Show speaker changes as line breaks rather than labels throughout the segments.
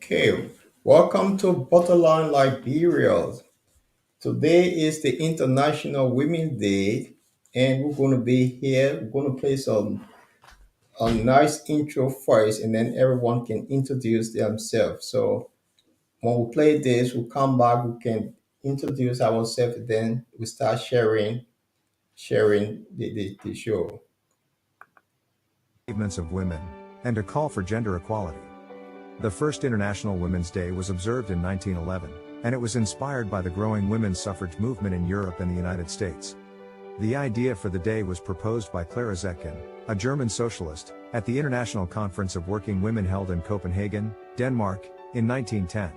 Okay, welcome to Borderline Liberia. Today is the International Women's Day, and we're going to be here. We're going to play some a nice intro first, and then everyone can introduce themselves. So when we play this, we'll come back. We can introduce ourselves, and then we start sharing the show.
Achievements of women, and a call for gender equality. The first International Women's Day was observed in 1911, and it was inspired by the growing women's suffrage movement in Europe and the United States. The idea for the day was proposed by Clara Zetkin, a German socialist, at the International Conference of Working Women held in Copenhagen, Denmark, in 1910.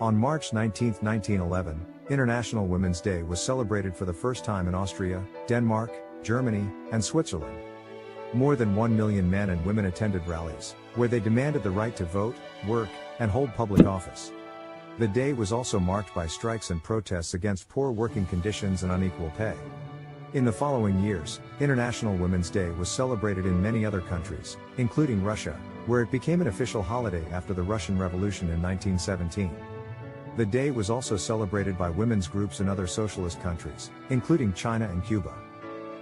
On March 19, 1911, International Women's Day was celebrated for the first time in Austria, Denmark, Germany, and Switzerland. More than 1 million men and women attended rallies, where they demanded the right to vote, work, and hold public office. The day was also marked by strikes and protests against poor working conditions and unequal pay. In the following years, International Women's Day was celebrated in many other countries, including Russia, where it became an official holiday after the Russian Revolution in 1917. The day was also celebrated by women's groups in other socialist countries, including China and Cuba.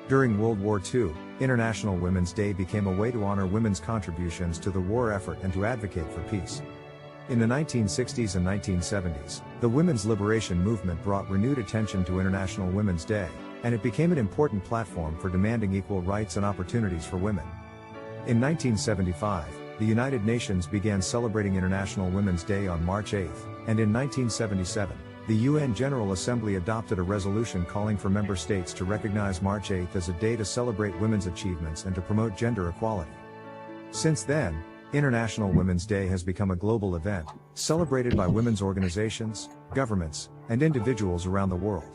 During World War II, International Women's Day became a way to honor women's contributions to the war effort and to advocate for peace. In the 1960s and 1970s, the women's liberation movement brought renewed attention to International Women's Day, and it became an important platform for demanding equal rights and opportunities for women. In 1975, the United Nations began celebrating International Women's Day on March 8, and in 1977, the UN General Assembly adopted a resolution calling for member states to recognize March 8 as a day to celebrate women's achievements and to promote gender equality. Since then, International Women's Day has become a global event, celebrated by women's organizations, governments, and individuals around the world.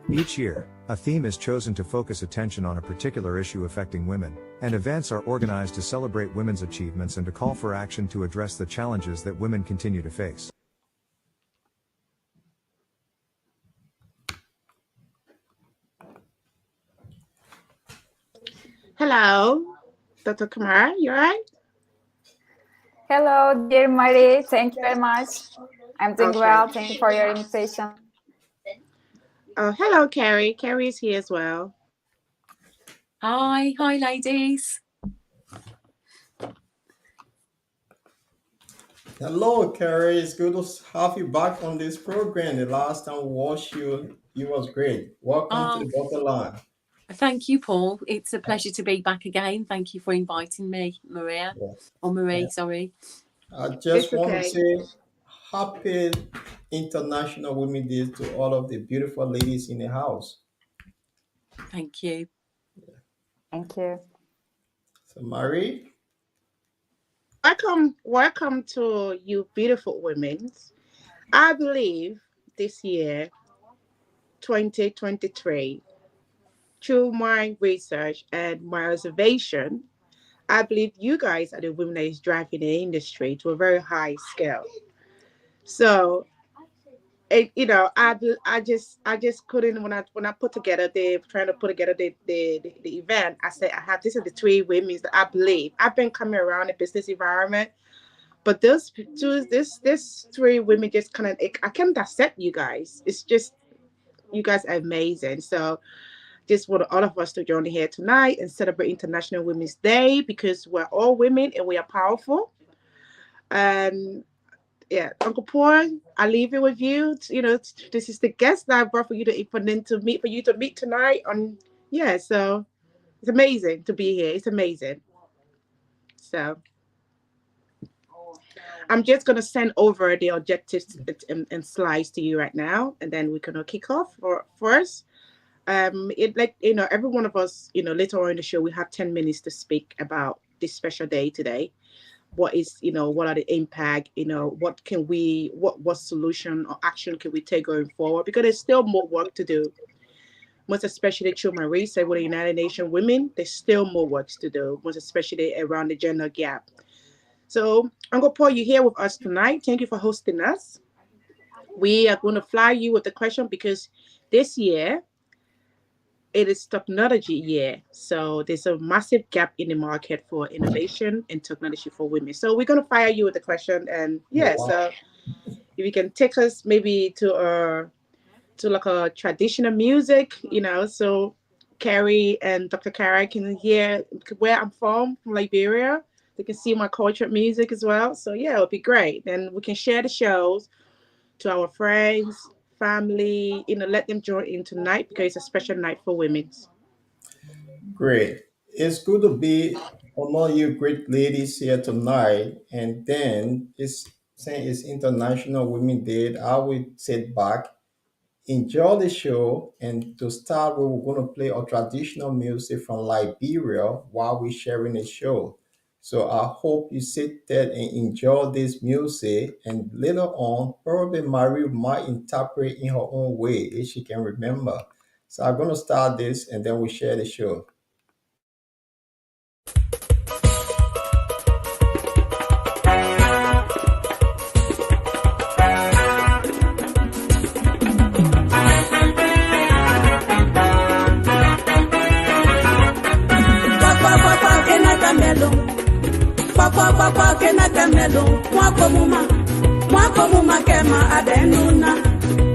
Each year, a theme is chosen to focus attention on a particular issue affecting women, and events are organized to celebrate women's achievements and to call for action to address the challenges that women continue to face.
Hello, Dr. Kumar, you all right?
Hello, dear Marie. Thank you very much. I'm doing
Okay.
well. Thank you for your invitation.
Hello, Carrie. Carrie is here as well.
Hi, ladies.
Hello, Carrie. It's good to have you back on this program. The last time we watched you, you was great. Welcome to the Borderline.
Thank you, Paul. It's a pleasure to be back again. Thank you for inviting me, Maria.
Yes.
Or Marie,
Yeah.
sorry.
I just
It's
want to
okay.
say happy International Women's Day to all of the beautiful ladies in the house.
Thank you.
Thank you.
So, Marie,
Welcome to you beautiful women. I believe this year, 2023, through my research and my observation, I believe you guys are the women that is driving the industry to a very high scale. So I just couldn't when I put together the trying to put together the event. I said I have this are the three women that I believe I've been coming around the business environment, but this three women just kind of I can't accept you guys. It's just you guys are amazing. So just want all of us to join here tonight and celebrate International Women's Day because we're all women and we are powerful. And yeah, Uncle Paul, I leave it with you. This is the guest that I brought for you to meet tonight. So it's amazing to be here. It's amazing. So I'm just gonna send over the objectives and slides to you right now, and then we're gonna kick off for us. Every one of us, later on in the show, we have 10 minutes to speak about this special day today. What are the impact, what solution or action can we take going forward, because there's still more work to do, most especially through my research with the United Nations women. There's still more work to do, most especially around the gender gap. So Uncle Paul, you're here with us tonight. Thank you for hosting us. We are going to fly you with the question because this year it is technology year. So there's a massive gap in the market for innovation and technology for women. So we're gonna fire you with the question, and so if you can take us maybe to like a traditional music, so Carrie and Dr. Kara can hear where I'm from Liberia. They can see my cultural music as well. So yeah, it would be great. Then we can share the shows to our friends, family, let them join in tonight because it's a special night for women.
Great. It's good to be among you great ladies here tonight. And then it's saying it's International Women's Day. I will sit back, enjoy the show, and to start, we were going to play a traditional music from Liberia while we're sharing the show. So I hope you sit there and enjoy this music, and later on, probably Marie might interpret in her own way if she can remember. So I'm going to start this, and then we share the show.
Papa kena kamelo mwako muma kema adenuna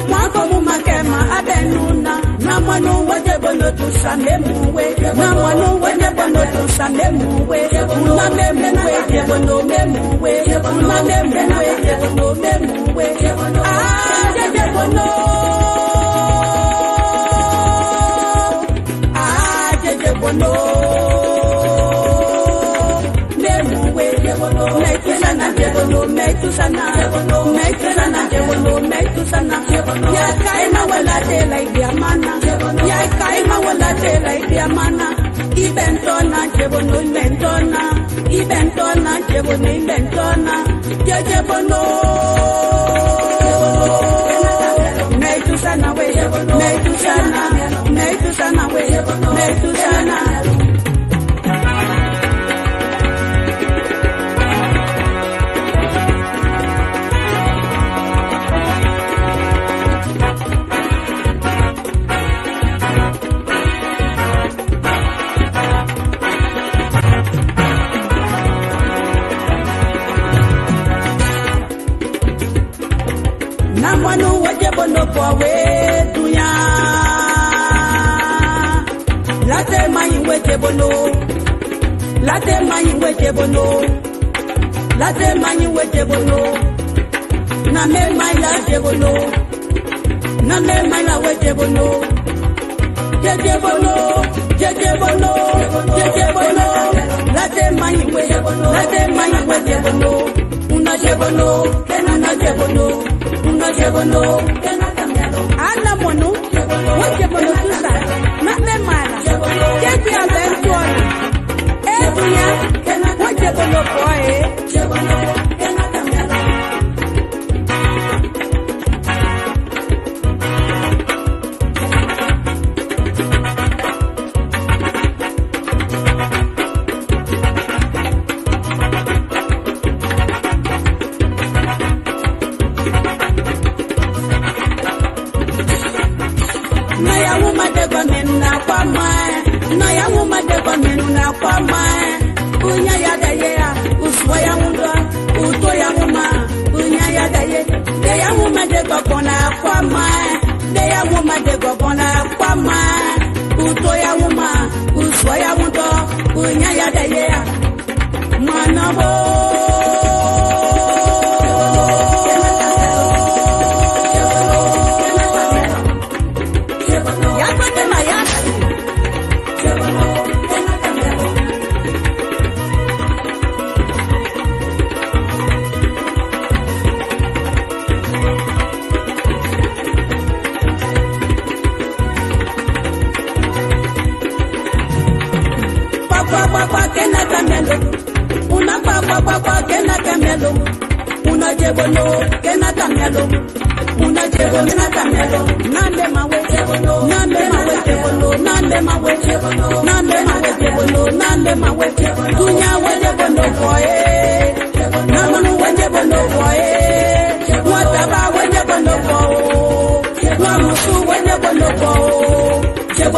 mwako muma kema adenuna na mwanu waje bono tusame muwe na mwanu waje bono tusame muwe una memuwe bono memuwe una memuwe bono memuwe jeje bono jeje bono Metusana, ya kaima wala de la idiamana, ya kaima wala de la idiamana, ibentona, jebono ibentona, jebono inventona, jebono, metusana we, metusana we, metusana. Namwanu waje bono kwa wetuya late mayi weje bono late mayi weje bono late mayi weje bono na me mai la je bono na me mai la weje bono jeje bono jeje bono jeje bono late mayi weje bono una je bono una je bono una jebono ana mono waje bono tusa na me mala jebi abentuona ebuya waje bono boy jebono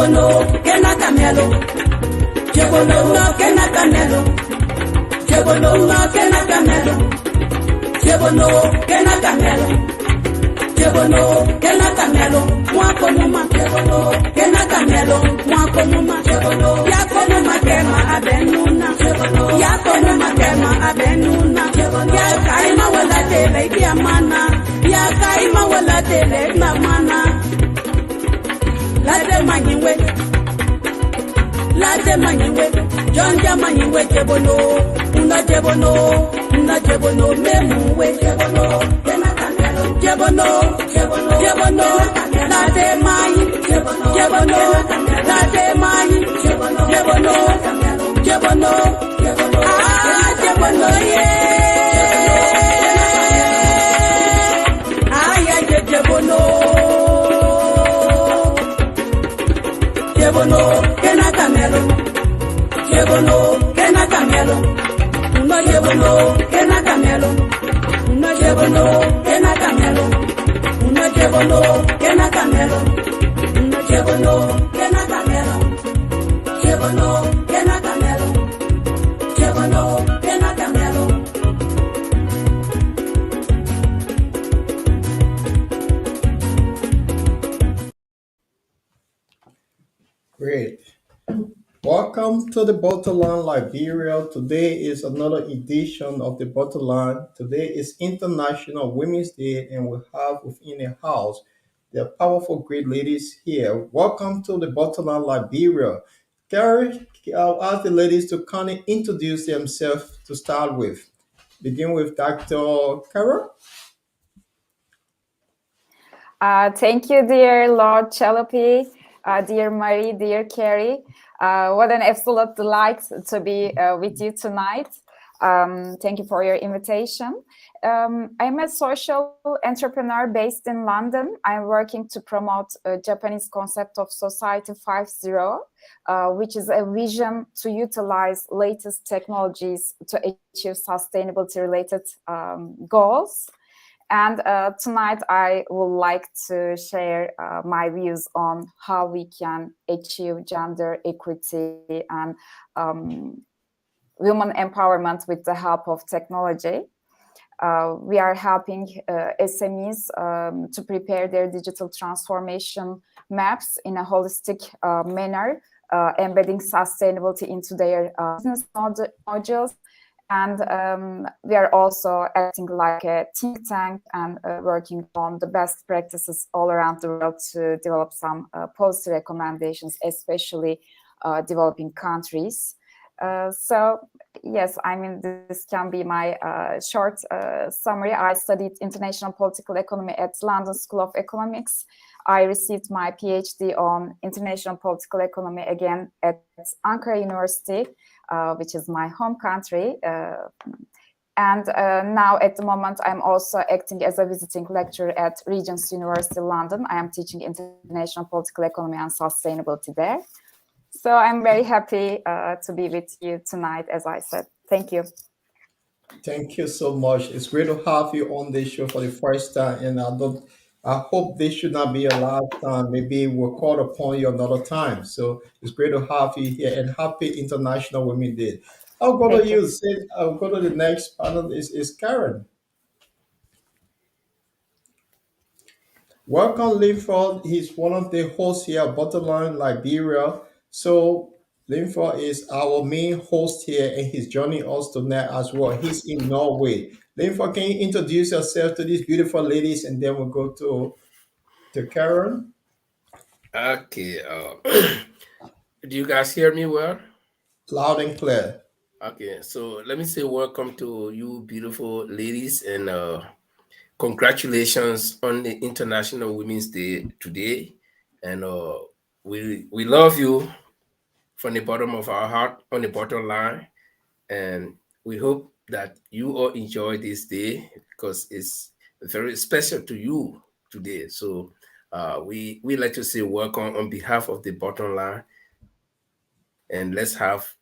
Chebono, kena camelo. Chebono, no, kena camelo. Chebono, no, kena camelo. Chebono, kena camelo. Chebono, kena camelo. Mwako muma, chebono, kena camelo. Mwako muma, chebono. Yako muma kema abenuna. Chebono, yako muma kema abenuna. Chebono, yaka ima wala tele diamana. Yaka ima wala tele diamana. Lade manyiwe, lade manyiwe, Jonja manyiwe chebono, una chebono memuwe chebono, chebono, chebono, lade manyi, chebono, lade manyi, chebono, chebono, ah chebono yeah, ah yeah chebono. Chebono, kena camelo. Chebono, kena camelo. Uno chebono, kena camelo. Uno chebono, kena camelo. Uno chebono, kena camelo. Uno chebono, kena camelo. Chebono, kena camelo. Chebono, kena camelo.
Great. Welcome to the Bottle Liberia. Today is another edition of the Bottle. Today is International Women's Day, and we have within the house the powerful great ladies here. Welcome to the Bottle Liberia. Gary, I'll ask the ladies to kind of introduce themselves to start with. Begin with Dr. Carol.
Thank you, dear Lord Chalopi, dear Marie, dear Carrie. What an absolute delight to be with you tonight. Thank you for your invitation. I'm a social entrepreneur based in London. I'm working to promote a Japanese concept of Society 5.0, which is a vision to utilize latest technologies to achieve sustainability-related goals. And tonight I would like to share my views on how we can achieve gender equity and women empowerment with the help of technology. We are helping SMEs to prepare their digital transformation maps in a holistic manner, embedding sustainability into their business modules. And we are also acting like a think tank and working on the best practices all around the world to develop some policy recommendations, especially developing countries. So, yes, I mean, this can be my short summary. I studied international political economy at London School of Economics. I received my PhD on international political economy again at Ankara University, which is my home country. And now at the moment, I'm also acting as a visiting lecturer at Regent's University London. I am teaching international political economy and sustainability there. So I'm very happy to be with you tonight, as I said. Thank you.
Thank you so much. It's great to have you on this show for the first time, and I hope this should not be your last time. Maybe we'll call upon you another time. So it's great to have you here, and happy International Women's Day. I'll go to
Thank you.
you. I'll go to the next panel. Is Karen. Welcome, Linford. He's one of the hosts here at Butterline Liberia. So Linford is our main host here, and he's joining us tonight as well. He's in Norway. Linford, can you introduce yourself to these beautiful ladies, and then we'll go to Karen.
Okay. Do you guys hear me well?
Loud and clear.
Okay. So let me say welcome to you beautiful ladies, and congratulations on the International Women's Day today. And we love you from the bottom of our heart, on the bottom line. And we hope that you all enjoy this day because it's very special to you today. So we like to say welcome on behalf of the bottom line. And let's have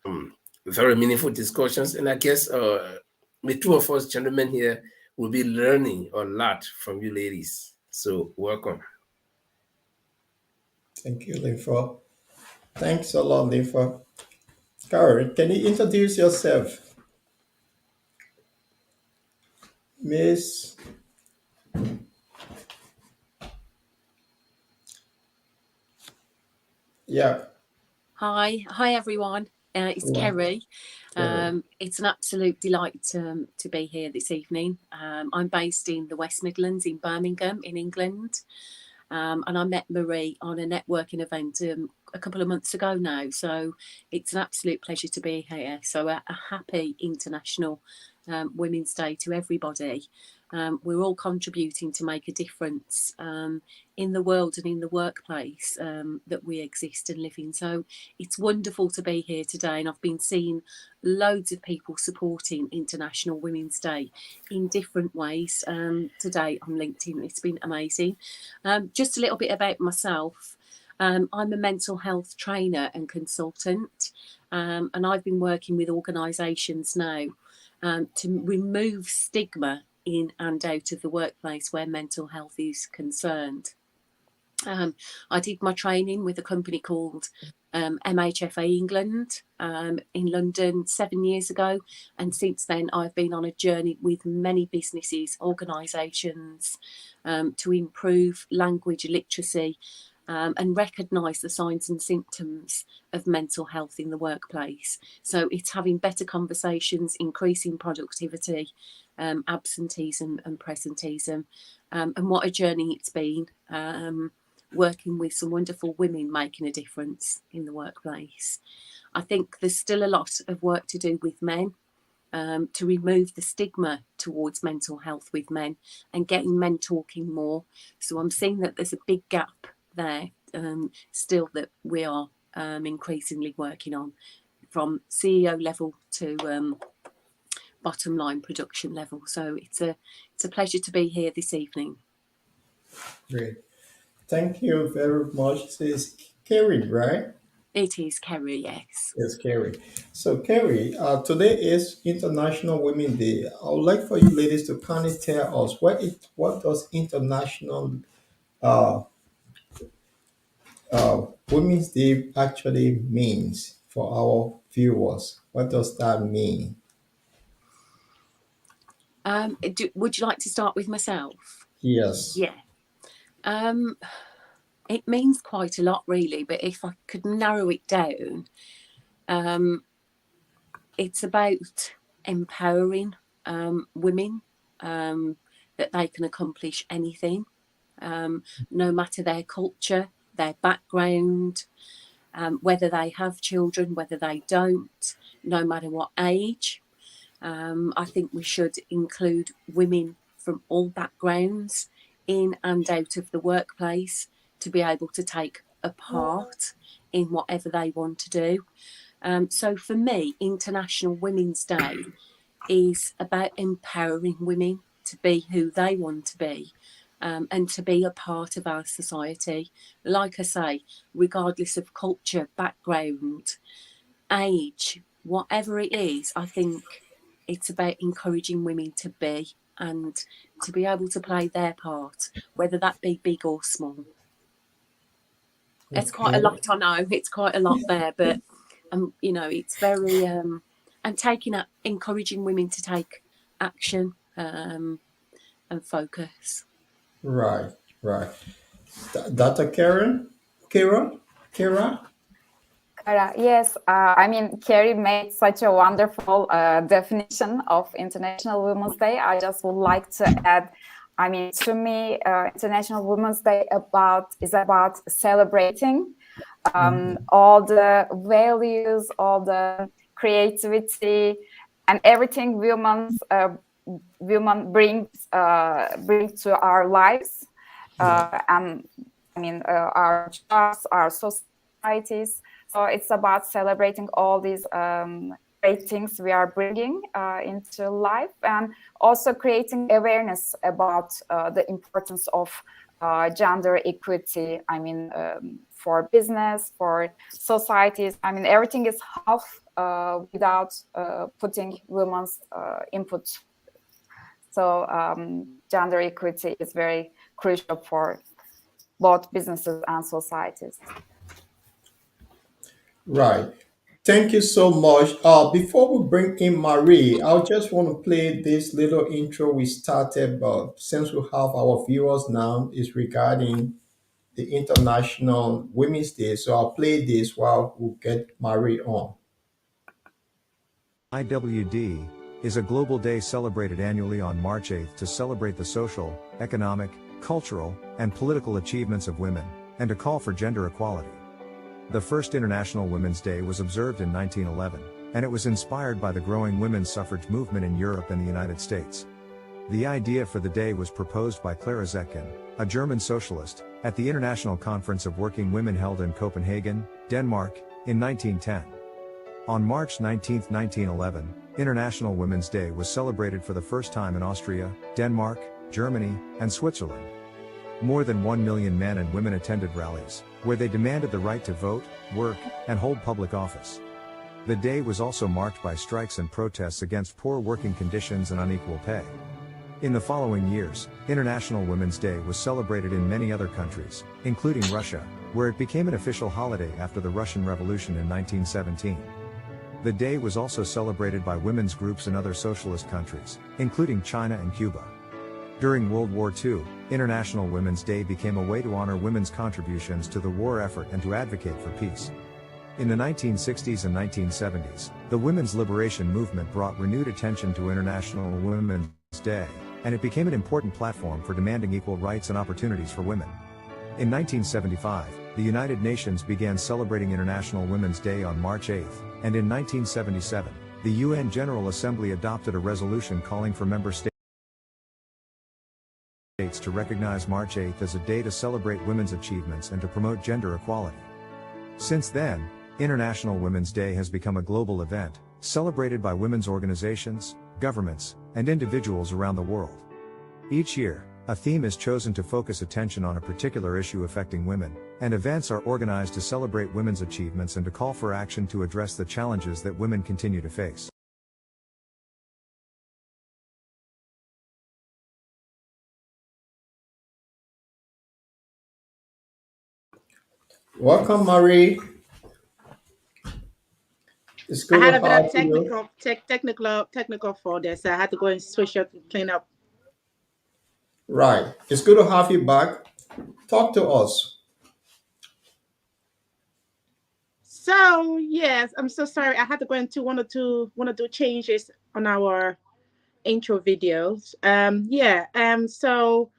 very meaningful discussions. And I guess the two of us gentlemen here will be learning a lot from you ladies. So welcome.
Thank you, Linford. Thanks a lot, Nifa. Karen, can you introduce yourself? Miss, yeah,
Hi everyone. It's Kerry.
Karen.
It's an absolute delight to be here this evening. I'm based in the West Midlands in Birmingham, in England, and I met Marie on a networking event a couple of months ago now. So it's an absolute pleasure to be here. So a happy International Women's Day to everybody. We're all contributing to make a difference in the world and in the workplace that we exist and live in. So it's wonderful to be here today, and I've been seeing loads of people supporting International Women's Day in different ways today on LinkedIn. It's been amazing. Just a little bit about myself. I'm a mental health trainer and consultant, and I've been working with organisations now to remove stigma in and out of the workplace where mental health is concerned. I did my training with a company called MHFA England in London 7 years ago, and since then I've been on a journey with many businesses, organisations to improve language literacy and recognise the signs and symptoms of mental health in the workplace. So it's having better conversations, increasing productivity, absenteeism and presenteeism, and what a journey it's been. Working with some wonderful women making a difference in the workplace. I think there's still a lot of work to do with men to remove the stigma towards mental health with men and getting men talking more. So I'm seeing that there's a big gap there still that we are increasingly working on, from CEO level to bottom line production level. So it's a pleasure to be here this evening.
Great. Thank you very much. This is Kerry, right?
It is Kerry, yes.
Yes, Kerry. So, Kerry, today is International Women's Day. I would like for you ladies to kindly tell us what does International uh, Women's Day actually means for our viewers. What does that mean?
Would you like to start with myself?
Yes.
Yeah. It means quite a lot, really, but if I could narrow it down, it's about empowering women that they can accomplish anything, no matter their culture, their background, whether they have children, whether they don't, no matter what age. I think we should include women from all backgrounds in and out of the workplace to be able to take a part in whatever they want to do. So for me, International Women's Day is about empowering women to be who they want to be, and to be a part of our society. Like I say, regardless of culture, background, age, whatever it is, I think it's about encouraging women to be and to be able to play their part, whether that be big or small. It's quite a lot, I know. It's quite a lot there, but it's very and encouraging women to take action and focus.
Right. Dr. Kira?
Yes, I mean, Kerry made such a wonderful definition of International Women's Day. I just would like to add, I mean, to me, International Women's Day is about celebrating all the values, all the creativity, and everything women bring to our lives, and I mean, our jobs, our societies. So it's about celebrating all these great things we are bringing into life, and also creating awareness about the importance of gender equity. I mean, for business, for societies. I mean, everything is half without putting women's input. So gender equity is very crucial for both businesses and societies.
Right. Thank you so much. Before we bring in Marie, I just want to play this little intro we started, but since we have our viewers now, is regarding the International Women's Day. So I'll play this while we get Marie on.
IWD is a global day celebrated annually on March 8th to celebrate the social, economic, cultural, and political achievements of women, and to call for gender equality. The first International Women's Day was observed in 1911, and it was inspired by the growing women's suffrage movement in Europe and the United States. The idea for the day was proposed by Clara Zetkin, a German socialist, at the International Conference of Working Women held in Copenhagen, Denmark, in 1910. On March 19, 1911, International Women's Day was celebrated for the first time in Austria, Denmark, Germany, and Switzerland. More than 1 million men and women attended rallies, where they demanded the right to vote, work, and hold public office. The day was also marked by strikes and protests against poor working conditions and unequal pay. In the following years, International Women's Day was celebrated in many other countries, including Russia, where it became an official holiday after the Russian Revolution in 1917. The day was also celebrated by women's groups in other socialist countries, including China and Cuba. During World War II, International Women's Day became a way to honor women's contributions to the war effort and to advocate for peace. In the 1960s and 1970s, the women's liberation movement brought renewed attention to International Women's Day, and it became an important platform for demanding equal rights and opportunities for women. In 1975, the United Nations began celebrating International Women's Day on March 8, and in 1977, the UN General Assembly adopted a resolution calling for member states to recognize March 8 as a day to celebrate women's achievements and to promote gender equality. Since then, International Women's Day has become a global event, celebrated by women's organizations, governments, and individuals around the world. Each year, a theme is chosen to focus attention on a particular issue affecting women, and events are organized to celebrate women's achievements and to call for action to address the challenges that women continue to face.
Welcome, Marie. It's
I
good
had
to
a bit
have
of
you.
technical for this. So I had to go and switch up to clean up.
Right. It's good to have you back. Talk to us.
So yes, I'm so sorry. I had to go into one or two changes on our intro videos. So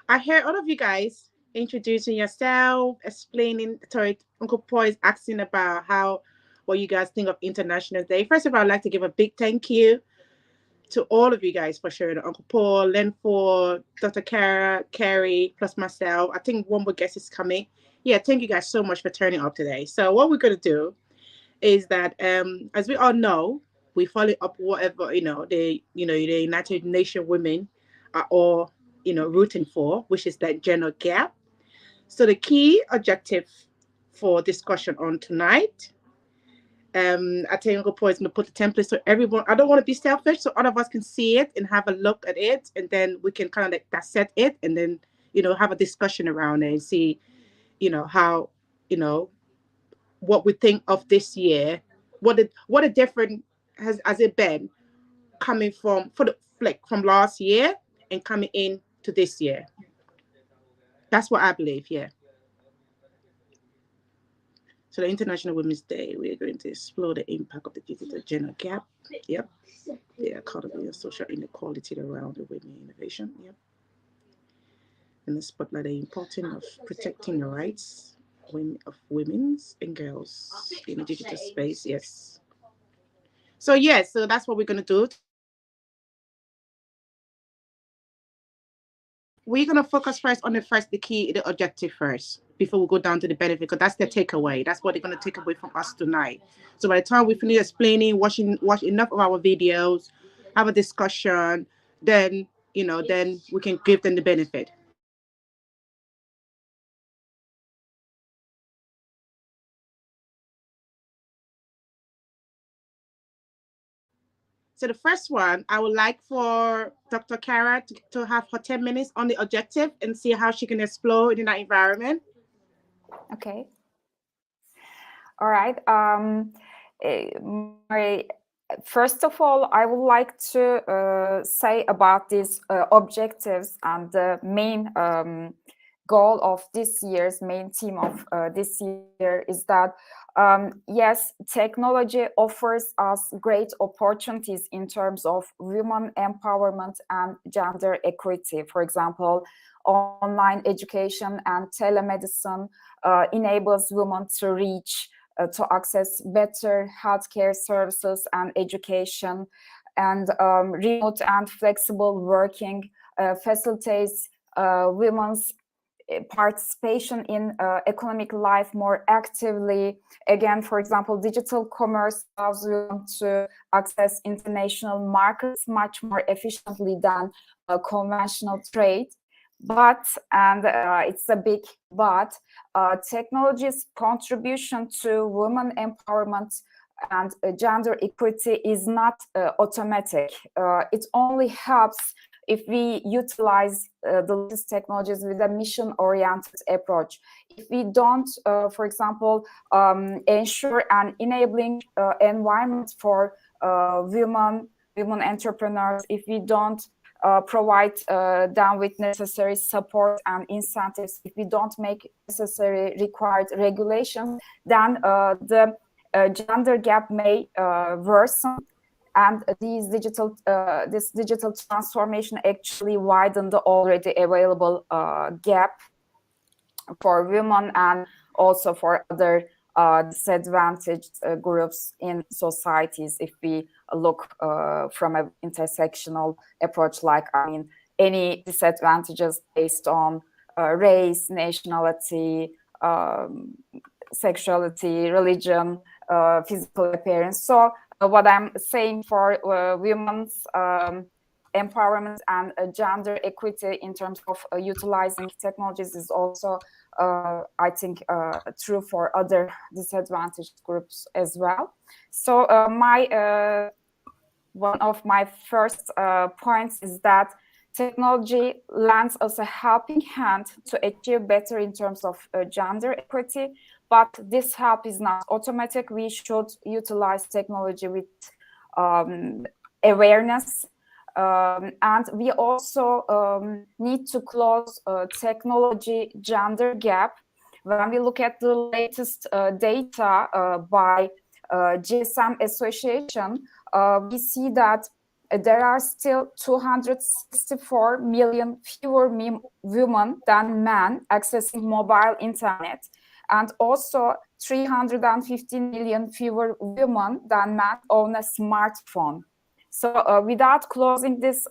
I heard all of you guys introducing yourself, explaining. Sorry, Uncle Paul is asking about what you guys think of International Day. First of all, I'd like to give a big thank you to all of you guys for sharing. Uncle Paul, Lenford, Dr. Kara, Carrie, plus myself. I think one more guest is coming. Yeah, thank you guys so much for turning up today. So what we're gonna do is that as we all know, we follow up whatever the United Nations women are all rooting for, which is that gender gap. So the key objective for discussion on tonight, I think Uncle Paul is going to put the template so everyone. I don't want to be selfish, so all of us can see it and have a look at it, and then we can kind of like dissect it, and then have a discussion around it and see how what we think of this year, what a different has it been coming from from last year and coming in to this year. That's what I believe. Yeah. So the International Women's Day, we are going to explore the impact of the digital gender gap. Yep. The economy and social inequality around the women innovation. Yep. And the spotlight the importance of protecting the rights of women and girls in the digital space. Yes. So yes, so that's what we're going to do. We're going to focus first on the objective first, before we go down to the benefit, because that's the takeaway. That's what they're going to take away from us tonight. So by the time we finish explaining, watch enough of our videos, have a discussion, then we can give them the benefit. So the first one, I would like for Dr. Kara to have her 10 minutes on the objective and see how she can explore in that environment.
Okay. All right. First of all, I would like to say about these objectives, and the main goal of this year's main theme of this year is that yes, technology offers us great opportunities in terms of women empowerment and gender equity. For example, online education and telemedicine enables women to reach to access better healthcare services and education, and remote and flexible working facilitates women's participation in economic life more actively. Again, for example, digital commerce allows women to access international markets much more efficiently than conventional trade. But, and it's a big but, technology's contribution to women empowerment and gender equity is not automatic. It only helps if we utilize the latest technologies with a mission-oriented approach. If we don't, for example, ensure an enabling environment for women entrepreneurs, if we don't provide them with necessary support and incentives, if we don't make necessary required regulations, then the gender gap may worsen. And this digital transformation actually widened the already available gap for women and also for other disadvantaged groups in societies. If we look from an intersectional approach, like, I mean, any disadvantages based on race, nationality, sexuality, religion, physical appearance. So what I'm saying for women's empowerment and gender equity in terms of utilizing technologies is also, I think, true for other disadvantaged groups as well. So one of my first points is that technology lends us a helping hand to achieve better in terms of gender equity, but this help is not automatic. We should utilize technology with awareness, and we also need to close technology gender gap. When we look at the latest data by GSM Association, we see that there are still 264 million fewer women than men accessing mobile internet, and also 315 million fewer women than men own a smartphone. So without closing this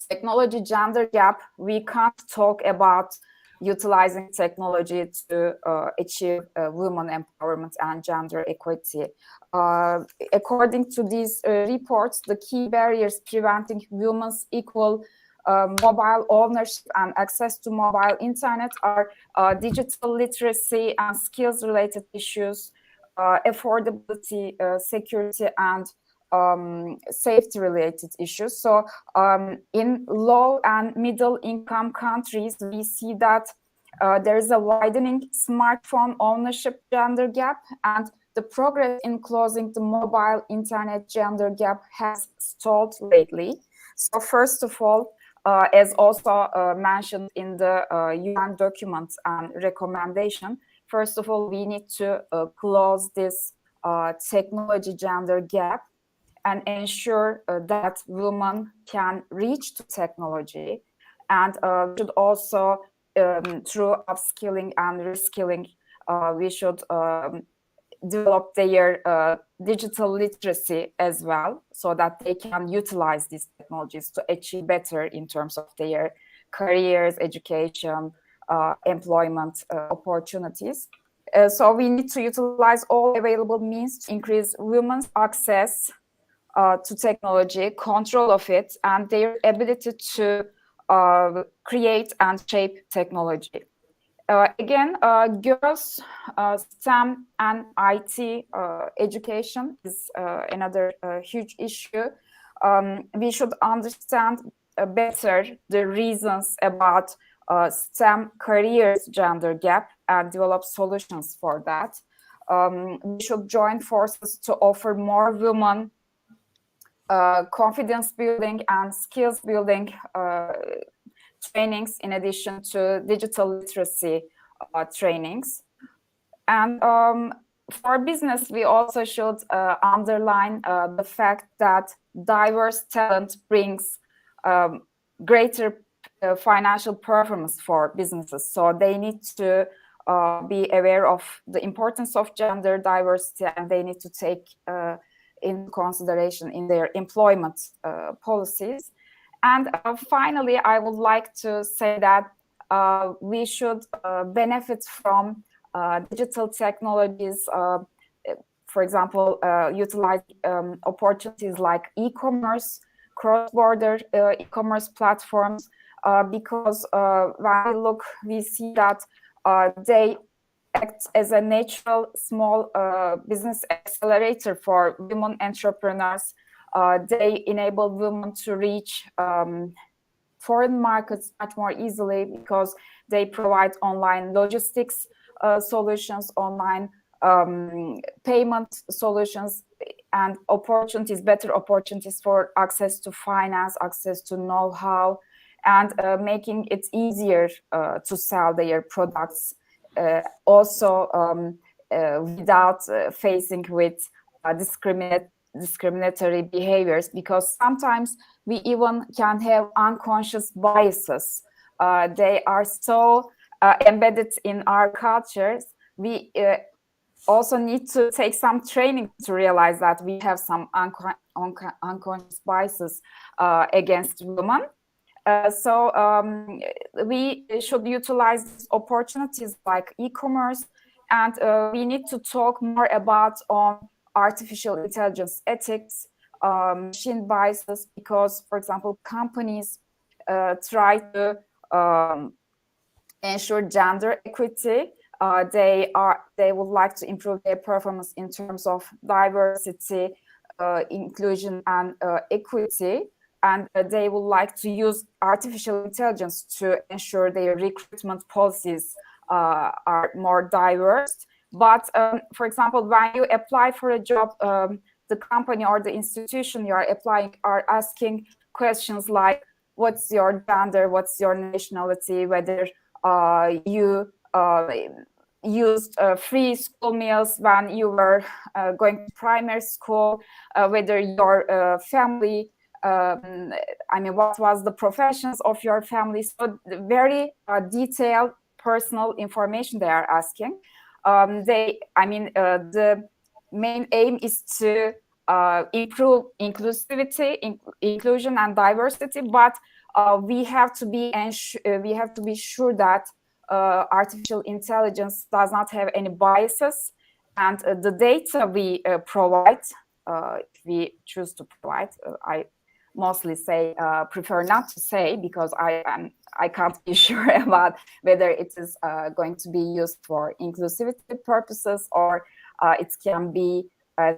technology gender gap, we can't talk about utilizing technology to achieve women empowerment and gender equity. According to these reports, the key barriers preventing women's equal mobile ownership and access to mobile internet are digital literacy and skills-related issues, affordability, security, and safety-related issues. So in low and middle income countries, we see that there is a widening smartphone ownership gender gap, and the progress in closing the mobile internet gender gap has stalled lately. So first of all, as also mentioned in the UN documents and recommendation, first of all, we need to close this technology gender gap and ensure that women can reach to technology, and should also, through upskilling and reskilling, we should develop their digital literacy as well, so that they can utilize these technologies to achieve better in terms of their careers, education, employment opportunities. So we need to utilize all available means to increase women's access to technology, control of it, and their ability to create and shape technology. Again, girls' STEM and IT education is another huge issue. We should understand better the reasons about STEM careers gender gap and develop solutions for that. we should join forces to offer more women confidence building and skills building trainings in addition to digital literacy trainings. And for business, we also should underline the fact that diverse talent brings greater financial performance for businesses. So they need to be aware of the importance of gender diversity, and they need to take in consideration in their employment policies. And finally, I would like to say that we should benefit from digital technologies, for example, utilize opportunities like e-commerce, cross-border e-commerce platforms, because when we look, we see that they act as a natural small business accelerator for women entrepreneurs. They enable women to reach foreign markets much more easily because they provide online logistics solutions, online payment solutions, and opportunities, better opportunities for access to finance, access to know-how, and making it easier to sell their products, also without facing with discriminatory behaviors, because sometimes we even can have unconscious biases. They are so embedded in our cultures. We also need to take some training to realize that we have some unconscious biases against women. So we should utilize opportunities like e-commerce, and we need to talk more about artificial intelligence ethics, machine biases, because, for example, companies try to ensure gender equity. They would like to improve their performance in terms of diversity, inclusion, and equity. And they would like to use artificial intelligence to ensure their recruitment policies are more diverse. But for example, when you apply for a job, the company or the institution you are applying are asking questions like, what's your gender, what's your nationality, whether you used free school meals when you were going to primary school, whether your family, what was the professions of your family. So very detailed personal information they are asking. The main aim is to improve inclusivity, inclusion, and diversity. But we have to be sure that artificial intelligence does not have any biases, and the data we provide, if we choose to provide, I mostly say prefer not to say, because I can't be sure about whether it is going to be used for inclusivity purposes, or it can be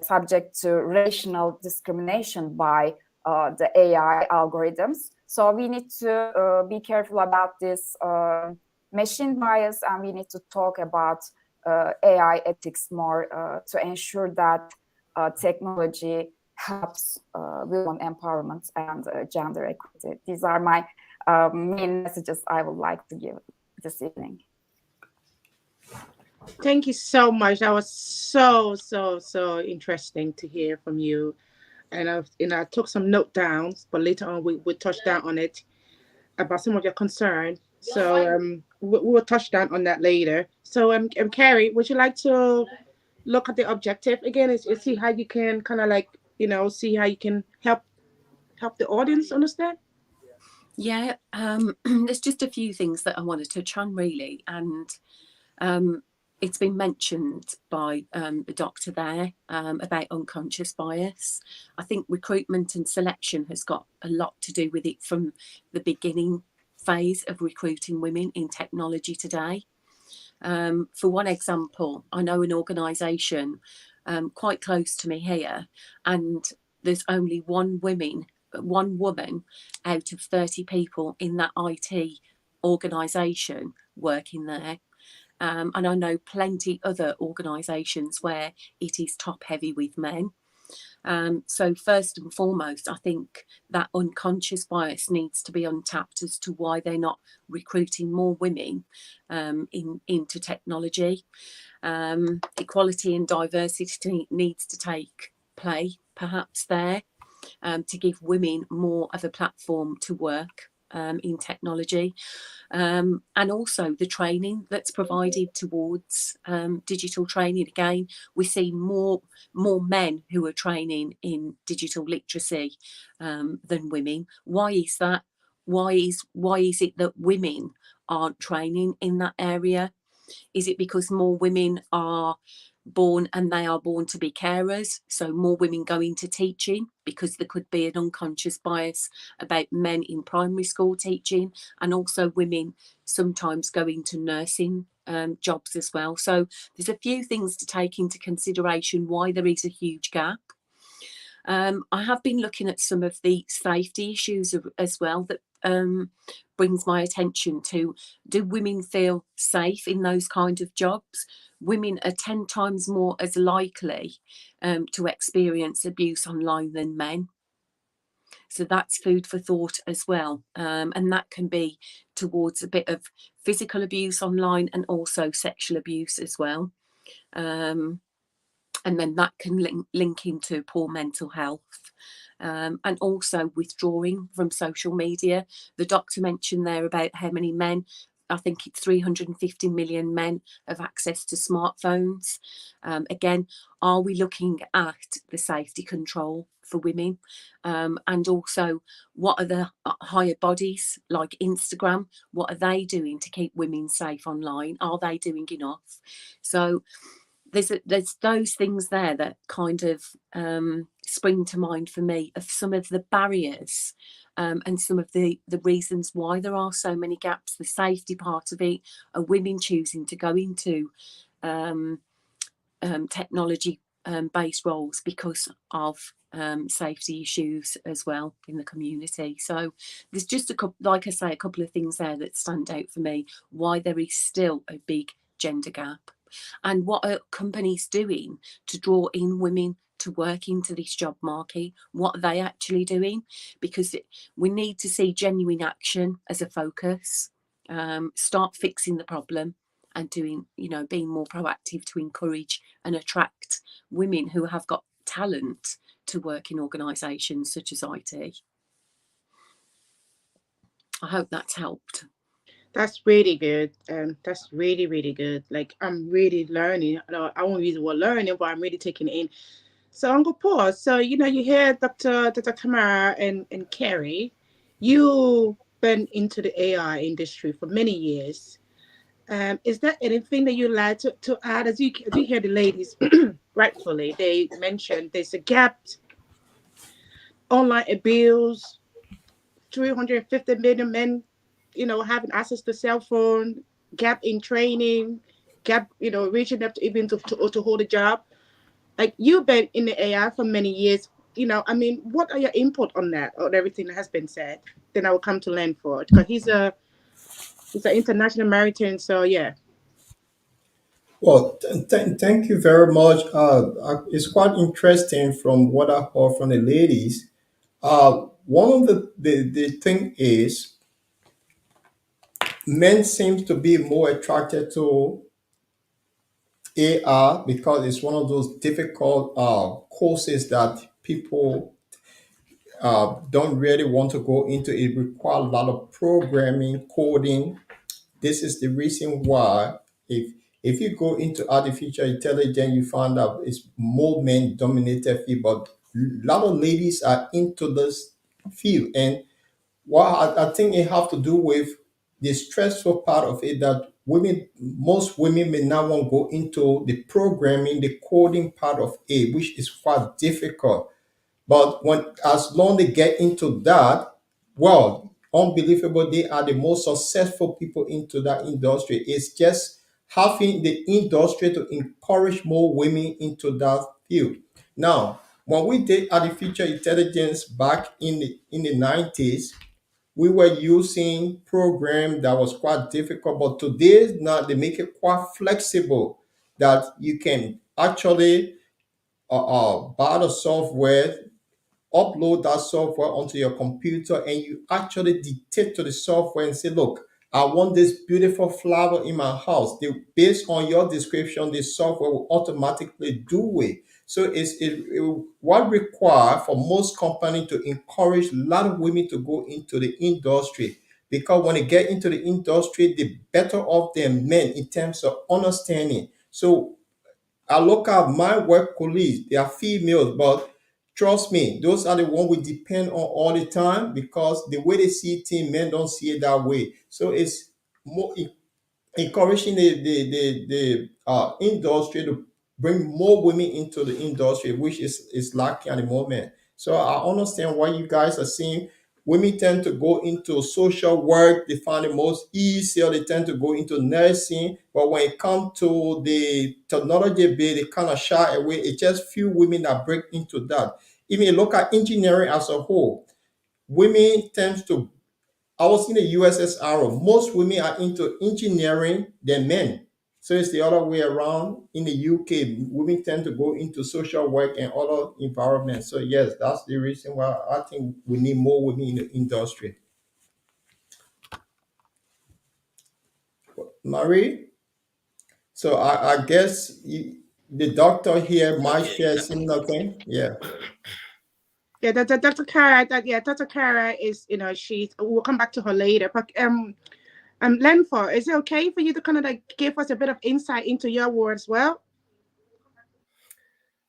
subject to racial discrimination by the AI algorithms. So we need to be careful about this machine bias, and we need to talk about AI ethics more to ensure that technology helps women empowerment and gender equity. These are my main messages I would like to give this evening.
Thank you so much. That was so interesting to hear from you. And I took some note downs, but later on we'll touch down on it about some of your concerns. So we'll touch down on that later. So Carrie, would you like to look at the objective again and see how you can kind of like, see how you can help the audience understand?
Yeah, there's just a few things that I want to touch on really, and it's been mentioned by the doctor there about unconscious bias. I think recruitment and selection has got a lot to do with it from the beginning phase of recruiting women in technology today. For one example, I know an organisation quite close to me here, and there's only one woman out of 30 people in that IT organisation working there. And I know plenty other organisations where it is top heavy with men. So first and foremost, I think that unconscious bias needs to be untapped as to why they're not recruiting more women into technology. Equality and diversity needs to take play, perhaps there, to give women more of a platform to work in technology. And also the training that's provided towards digital training. Again, we see more men who are training in digital literacy than women. Why is that? Why is it that women aren't training in that area? Is it because more women are born and they are born to be carers, so more women go into teaching because there could be an unconscious bias about men in primary school teaching, and also women sometimes go into nursing jobs as well. So there's a few things to take into consideration why there is a huge gap. I have been looking at some of the safety issues as well that brings my attention to. Do women feel safe in those kind of jobs? Women are 10 times more as likely to experience abuse online than men. So that's food for thought as well. And that can be towards a bit of physical abuse online and also sexual abuse as well. And then that can link into poor mental health. And also withdrawing from social media. The doctor mentioned there about how many men, I think it's 350 million men have access to smartphones. Again, are we looking at the safety control for women? And also, what are the higher bodies like Instagram? What are they doing to keep women safe online? Are they doing enough? So there's those things there that kind of spring to mind for me of some of the barriers and some of the reasons why there are so many gaps. The safety part of it, are women choosing to go into technology based roles because of safety issues as well in the community. So there's just a couple, like I say, a couple of things there that stand out for me why there is still a big gender gap. And what are companies doing to draw in women to work into this job market? What are they actually doing? Because we need to see genuine action as a focus. Start fixing the problem and doing, being more proactive to encourage and attract women who have got talent to work in organisations such as IT. I hope that's helped.
That's really good. That's really, really good. Like, I'm really learning. I won't use the word learning, but I'm really taking it in. So, Uncle Paul, so, you hear Dr. Tamara and Carrie, you've been into the AI industry for many years. Is there anything that you'd like to add? As you hear the ladies, rightfully, they mentioned there's a gap, online abuse, 350 million men having access to cell phone, gap in training, gap, reaching up to even to hold a job. Like, you've been in the AI for many years. What are your input on that, on everything that has been said? Then I will come to Lanford, because he's an international maritime. So yeah.
Well, thank you very much. It's quite interesting from what I heard from the ladies. One of the thing is, men seems to be more attracted to AI because it's one of those difficult courses that people don't really want to go into. It requires a lot of programming, coding. This is the reason why if you go into artificial intelligence, you find out it's more men dominated field, but a lot of ladies are into this field. And what I think it have to do with the stressful part of it, that most women may not want to go into the programming, the coding part of it, which is quite difficult. But as long they get into that, well, unbelievable, they are the most successful people into that industry. It's just having the industry to encourage more women into that field. Now, when we did artificial intelligence back in the 90s, we were using program that was quite difficult, but today now they make it quite flexible that you can actually buy the software, upload that software onto your computer, and you actually dictate to the software and say, look, I want this beautiful flower in my house. Based on your description, the software will automatically do it. So what required for most companies to encourage a lot of women to go into the industry, because when they get into the industry, the better off than men in terms of understanding. So I look at my work colleagues, they are females, but trust me, those are the ones we depend on all the time, because the way they see things, men don't see it that way. So it's more encouraging the industry to bring more women into the industry, which is lacking at the moment. So I understand why you guys are seeing women tend to go into social work. They find it most easier. They tend to go into nursing. But when it comes to the technology bit, they kind of shy away. It's just few women that break into that. Even you look at engineering as a whole, women tend to, I was in the USSR. Most women are into engineering than men. So it's the other way around. In the UK, women tend to go into social work and other environments. So yes, that's the reason why I think we need more women in the industry. Marie, so I guess the doctor here might share similar thing. Yeah.
Yeah, Dr. Kara, Dr. Kara is, we'll come back to her later. But Lenfor, is it okay for you to kind of like give us a bit of insight into your work as well?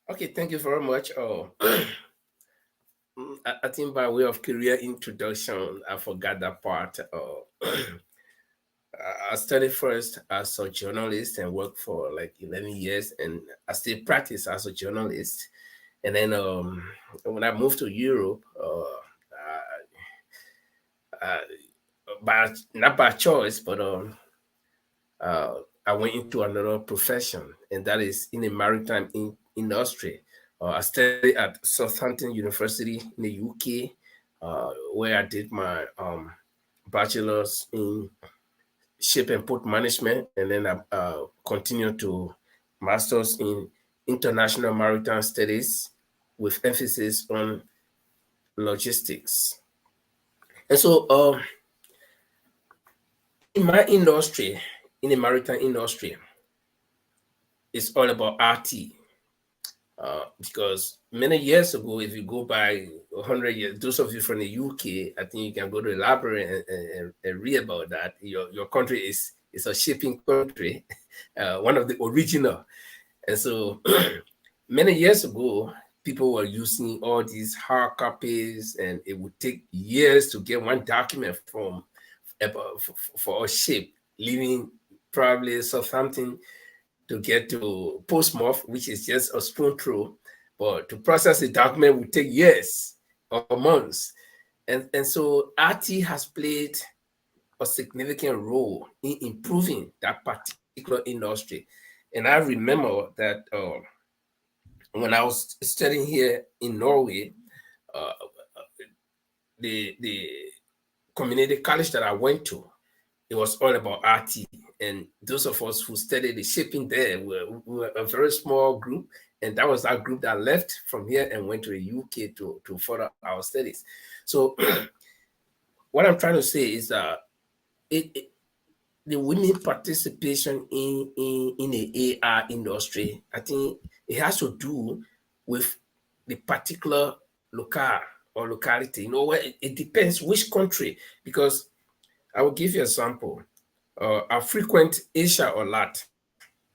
Okay, thank you very much. I think by way of career introduction, I forgot that part. I studied first as a journalist and worked for like 11 years, and I still practice as a journalist. And then when I moved to Europe, not by choice, but I went into another profession, and that is in the maritime industry. I studied at Southampton University in the UK, where I did my bachelor's in ship and port management, and then I continued to master's in international maritime studies with emphasis on logistics. And so in my industry, in the maritime industry, it's all about RT. Because many years ago, if you go by 100 years, those of you from the UK, I think you can go to the library and read about that. Your country is a shipping country, one of the original. And so many years ago, people were using all these hard copies, and it would take years to get one document for a ship leaving probably Southampton to get to Portsmouth, which is just a spoon throw. But to process the document would take years or months. And so RT has played a significant role in improving that particular industry. And I remember that when I was studying here in Norway, the community college that I went to, it was all about RT. And those of us who studied the shipping there were a very small group. And that was our group that left from here and went to the UK to further our studies. So what I'm trying to say is that the women participation in the AR industry, I think it has to do with the particular locale or locality. Where it depends which country, because I will give you an example. I frequent Asia a lot.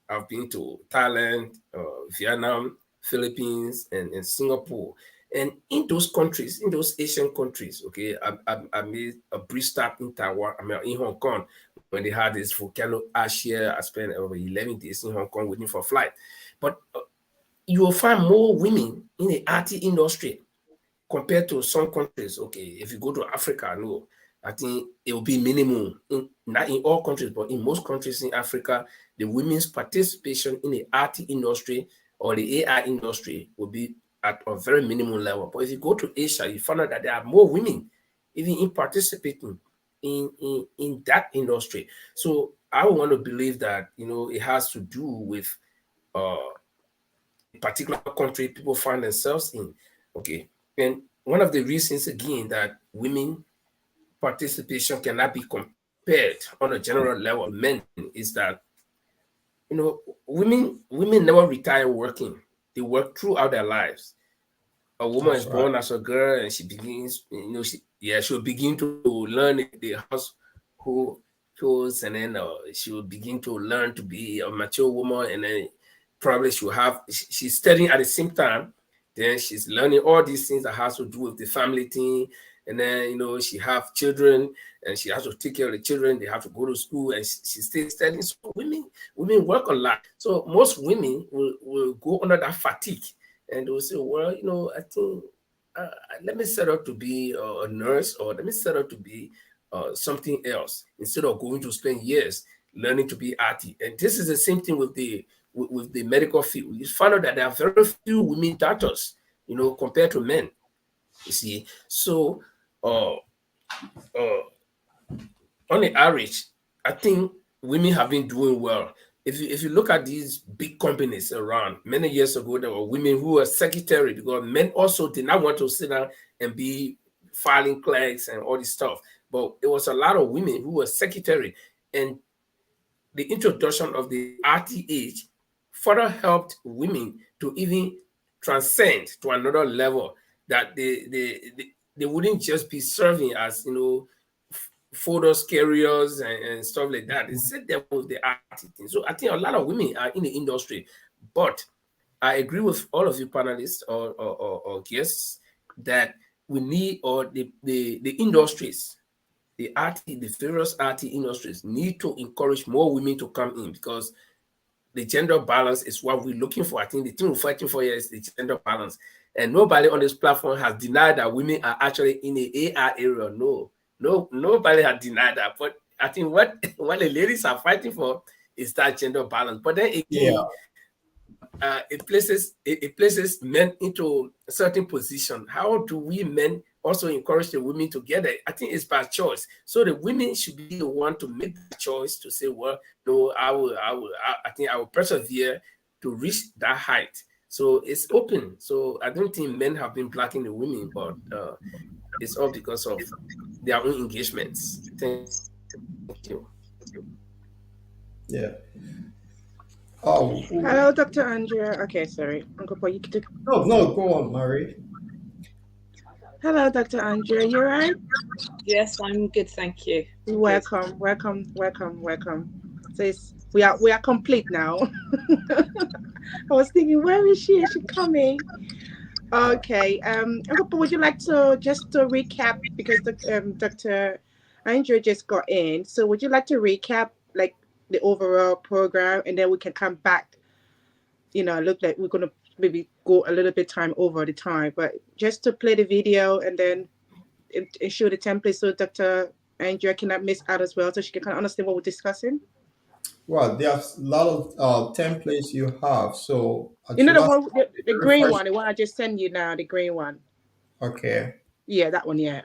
I've been to Thailand, Vietnam, Philippines, and Singapore. And in those countries, in those Asian countries, okay, I made a brief stop in Taiwan, in Hong Kong, when they had this volcano ash here. I spent over 11 days in Hong Kong waiting for a flight. But you will find more women in the RT industry compared to some countries. Okay, if you go to Africa, no, I think it will be minimum, not in all countries, but in most countries in Africa, the women's participation in the RT industry or the AI industry will be at a very minimum level. But if you go to Asia, you find out that there are more women even in participating in that industry. So I want to believe that, it has to do with a particular country people find themselves in. Okay. And one of the reasons again that women participation cannot be compared on a general level of men is that, women never retire working. They work throughout their lives. A woman
That's
is
right.
born as a girl and she begins, she'll begin to learn the household chores, and then she will begin to learn to be a mature woman, and then probably she's studying at the same time. Then she's learning all these things that has to do with the family thing, and then she have children and she has to take care of the children. They have to go to school, and she's still studying. So women work a lot. So most women will go under that fatigue, and they'll say, well, I think let me set out to be a nurse, or let me set out to be something else, instead of going to spend years learning to be RT. And this is the same thing with the medical field. You find out that there are very few women doctors, compared to men. You see, so on the average, I think women have been doing well. If you look at these big companies around, many years ago, there were women who were secretary, because men also did not want to sit down and be filing clerks and all this stuff. But there was a lot of women who were secretary, and the introduction of the RTH further helped women to even transcend to another level, that they wouldn't just be serving as photos carriers and stuff like that. They sit there with the RT thing. So I think a lot of women are in the industry, but I agree with all of you panelists or guests that we need, or the industries, the various RT industries need to encourage more women to come in, because the gender balance is what we're looking for. I think the thing we're fighting for here is the gender balance. And nobody on this platform has denied that women are actually in the AR area. No, nobody has denied that. But I think what the ladies are fighting for is that gender balance. But then again,
Yeah.
it places men into a certain position. How do we men also encourage the women to get it? I think it's by choice. So the women should be the one to make the choice to say, well, no, I think I will persevere to reach that height. So it's open. So I don't think men have been blocking the women, but it's all because of their own engagements. Thank you.
Yeah. Oh,
Hello, Dr. Andrea. Okay, sorry. Uncle Paul, you could.
no, go on, Marie.
Hello, Dr. Andrea. You right?
Yes, I'm good, thank you.
Welcome. So we are complete now. I was thinking, where is she? Is she coming? Okay. Uncle Paul, would you like to just to recap, because Dr. Andrea just got in. So would you like to recap like the overall program, and then we can come back? Look like we're gonna maybe go a little bit time over the time, but just to play the video and then show the template, so Dr. Andrea cannot miss out as well, so she can kind of understand what we're discussing.
Well, there's a lot of templates you have. So
The
should I
one, the green
refresh?
one, the one I just sent you now, the green one.
Okay.
Yeah, that one. Yeah.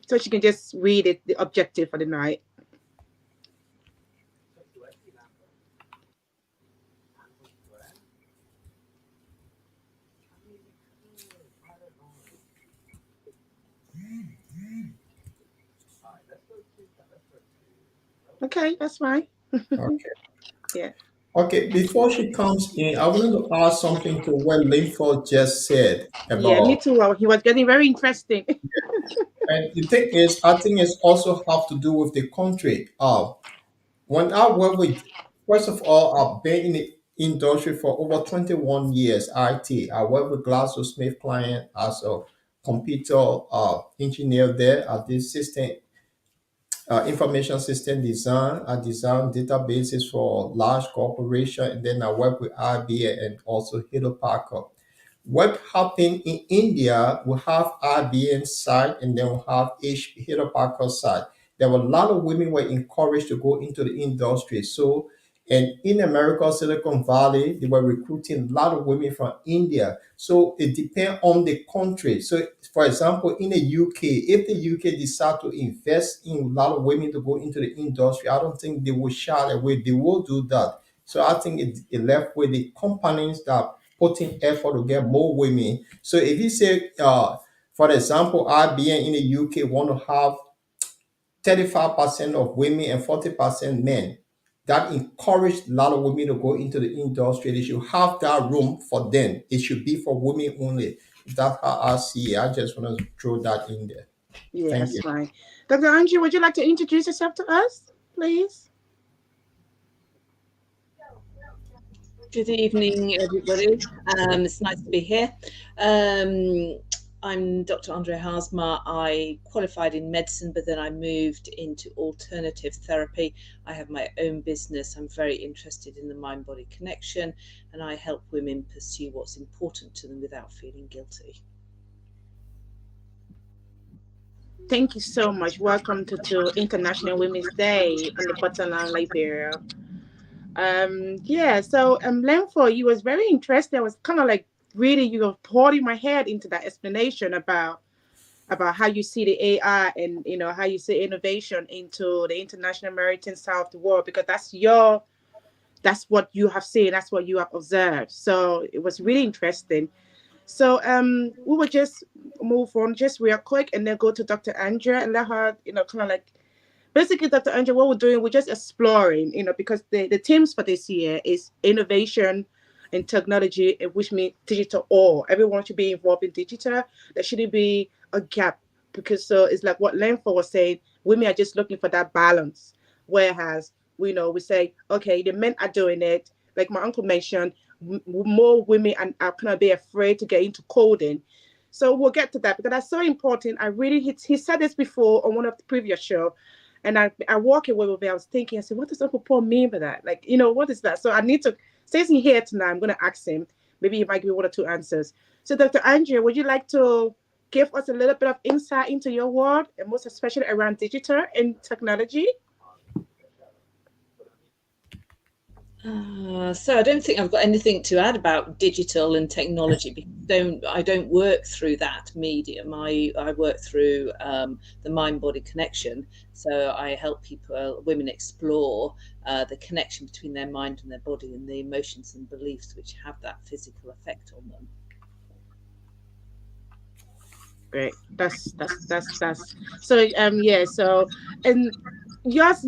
So she can just read it, the objective for the night. Okay, that's fine.
Okay.
Yeah.
Okay, before she comes in, I wanted to add something to what Linford just said
Yeah, me
about.
too. He was getting very interesting.
And the thing is, I think it's also have to do with the country. When I work with, first of all, I've been in the industry for over 21 years, IT. I work with GlaxoSmithKline client as a computer engineer there. I did information system design. I design databases for large corporation, and then I work with IBM and also Hewlett Packard. What happened in India, we have IBM side, and then we have Hewlett Packard side. There were a lot of women were encouraged to go into the industry. So And in America, Silicon Valley, they were recruiting a lot of women from India. So it depends on the country. So, for example, in the UK, if the UK decide to invest in a lot of women to go into the industry, I don't think they will shy away. They will do that. So I think it left with the companies that are putting effort to get more women. So if you say, for example, IBM in the UK want to have 35% of women and 40% men. That encouraged a lot of women to go into the industry. They should have that room for them. It should be for women only. That's how I see it. I just want to throw that in there. Thank
Yes,
you.
fine. Dr. Andrew, would you like to introduce yourself to us, please?
Good evening, everybody. It's nice to be here. I'm Dr. Andrea Haasma. I qualified in medicine, but then I moved into alternative therapy. I have my own business. I'm very interested in the mind-body connection, and I help women pursue what's important to them without feeling guilty.
Thank you so much. Welcome to International Women's Day in the Bottomland, Liberia. So Lenfo, you was very interested. I was kind of like really, you know, pouring my head into that explanation about how you see the AI and you know how you see innovation into the international maritime side of the world, because that's what you have seen, that's what you have observed. So it was really interesting. So we will just move on just real quick and then go to Dr. Andrea and let her, you know, kind of like basically, Dr. Andrea, what we're doing, we're just exploring, you know, because the themes for this year is innovation and technology, which means digital all. Everyone should be involved in digital. There shouldn't be a gap, because so it's like what Lenfo was saying, women are just looking for that balance. Whereas we know we say, okay, the men are doing it. Like my uncle mentioned, more women are kind of be afraid to get into coding. So we'll get to that because that's so important. I really, he said this before on one of the previous show, and I walk away with it. I was thinking, I said, what does Uncle Paul mean by that? Like, you know, what is that? So I need to, since he's here tonight, I'm going to ask him. Maybe he might give me one or two answers. So Dr. Andrea, would you like to give us a little bit of insight into your world, and most especially around digital and technology?
So I don't think I've got anything to add about digital and technology, because I don't work through that medium. I work through the mind-body connection. So I help women explore the connection between their mind and their body and the emotions and beliefs which have that physical effect on them.
Great. That's so so and your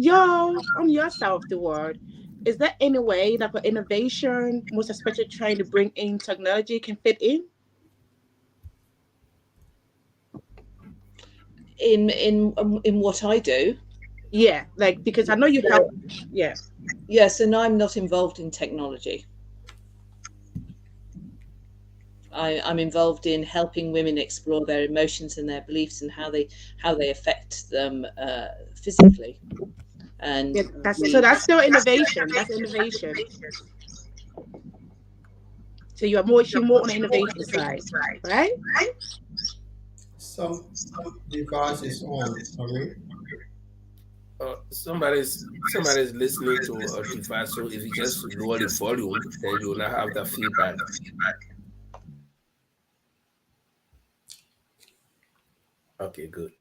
on your side of the world, is there any way that for innovation, most especially trying to bring in technology, can fit in?
In what I do?
Yeah, like because I know you help. Yeah.
Yes, and I'm not involved in technology. I'm involved in helping women explore their emotions and their beliefs and how they affect them physically. And
so that's still innovation. That's innovation. So you're more on the innovation side, right?
Some devices on, sorry.
Somebody's listening to a device, so if you just lower the volume, then you will not have the feedback. Okay, good.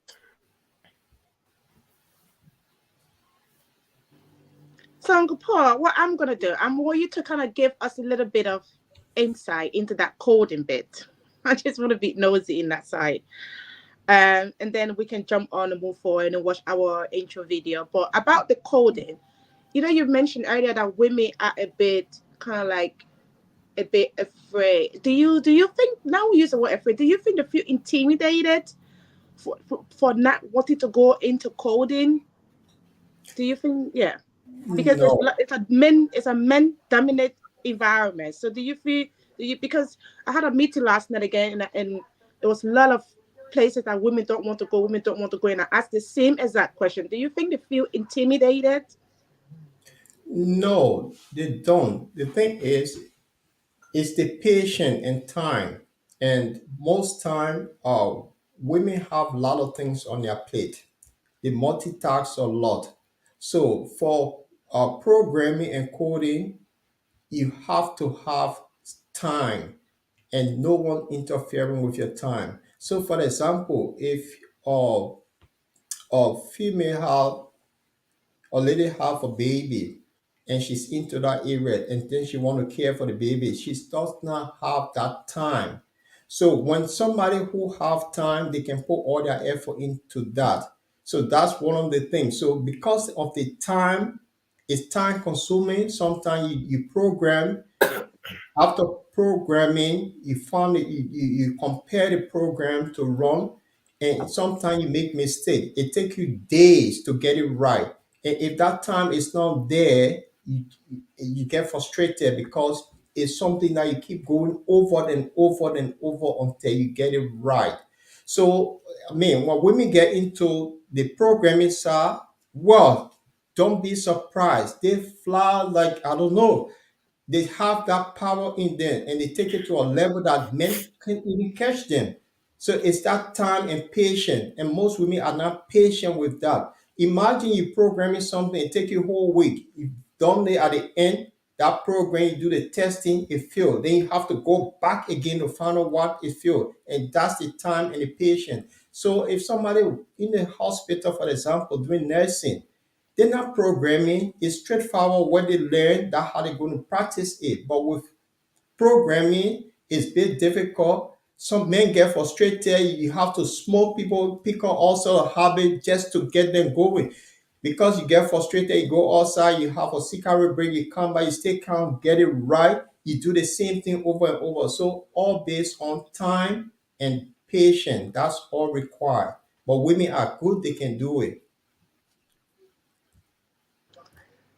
So Uncle Paul, what I'm gonna do, I want you to kind of give us a little bit of insight into that coding bit. I just want to be nosy in that side. And then we can jump on and move forward and watch our intro video. But about the coding, you know, you mentioned earlier that women are a bit kind of like a bit afraid. Do you think, now we use the word afraid, do you think they feel intimidated for not wanting to go into coding? Do you think, yeah? Because
No.
it's a men dominant environment. So do you feel, because I had a meeting last night again, and there was a lot of places that women don't want to go, and I asked the same exact question. Do you think they feel intimidated?
No, they don't. The thing is, it's the patience and time. And most time, women have a lot of things on their plate. They multitask a lot. So for programming and coding, you have to have time and no one interfering with your time. So, for example, if a female have a lady have a baby and she's into that area and then she want to care for the baby, she does not have that time. So when somebody who have time, they can put all their effort into that. So that's one of the things. So because of the time, it's time consuming. Sometimes you program. After programming, you found it, you compare the program to run, and sometimes you make mistake. It takes you days to get it right. And if that time is not there, you get frustrated because it's something that you keep going over and over and over until you get it right. So, I mean, when women get into the programming side, well, don't be surprised. They fly like, I don't know, they have that power in them and they take it to a level that men can even catch them. So it's that time and patience. And most women are not patient with that. Imagine you programming something, it take you a whole week. You done it at the end, that program, you do the testing, it failed. Then you have to go back again to find out what it failed. And that's the time and the patience. So if somebody in the hospital, for example, doing nursing, they're not programming. It's straightforward what they learn. That's how they're going to practice it. But with programming, it's a bit difficult. Some men get frustrated. You have to smoke people, pick on all sort of habits just to get them going. Because you get frustrated, you go outside, you have a cigarette break, you come back, you stay calm, get it right. You do the same thing over and over. So all based on time and patience. That's all required. But women are good, they can do it.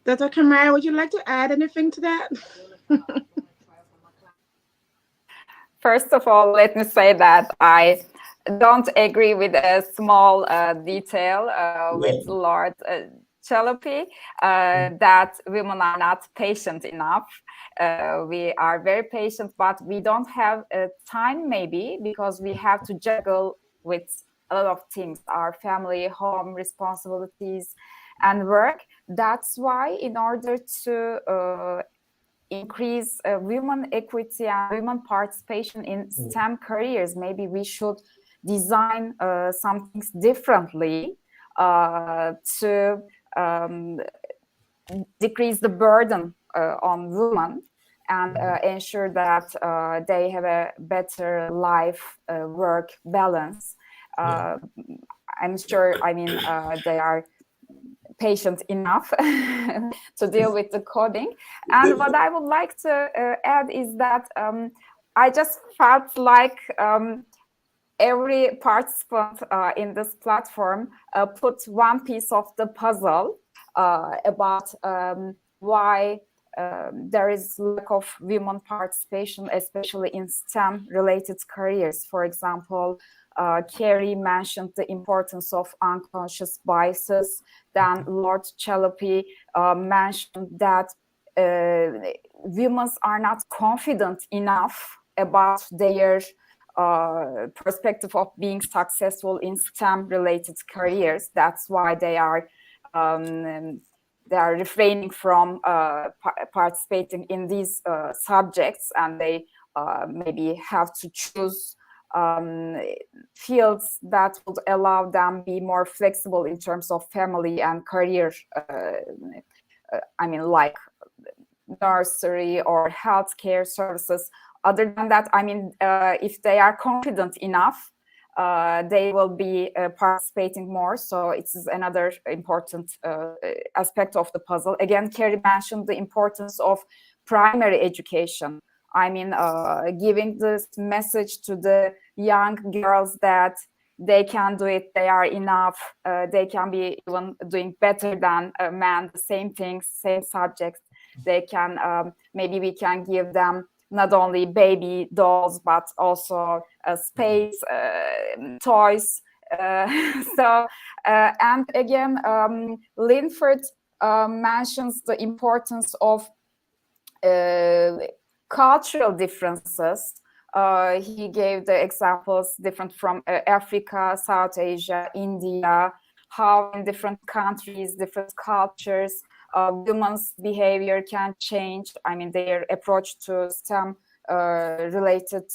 Dr. Kamara, would you like to add anything to that?
First of all, let me say that I don't agree with a small detail with Lord Chalopi, that women are not patient enough. We are very patient, but we don't have time maybe because we have to juggle with a lot of things, our family, home responsibilities, and work. That's why in order to increase women equity and women participation in STEM careers, maybe we should design some things differently to decrease the burden on women and ensure that they have a better life work balance. I'm sure, I mean, they are patient enough to deal with the coding. And what I would like to add is that I just felt like every participant in this platform put one piece of the puzzle about why there is lack of women participation, especially in STEM-related careers. For example, Carrie mentioned the importance of unconscious biases. Then Lord Chalopi mentioned that women are not confident enough about their perspective of being successful in STEM-related careers. That's why they are refraining from participating in these subjects, and they maybe have to choose fields that would allow them be more flexible in terms of family and career. I mean, like nursery or healthcare services. Other than that, I mean, if they are confident enough, they will be participating more. So it's another important aspect of the puzzle. Again, Carrie mentioned the importance of primary education. I mean, giving this message to the young girls that they can do it, they are enough, they can be even doing better than men, the same things, same subjects. They can, maybe we can give them not only baby dolls, but also space, toys. And again, Linford mentions the importance of cultural differences. He gave the examples different from Africa, South Asia, India, how in different countries, different cultures, women's behavior can change. I mean, their approach to STEM related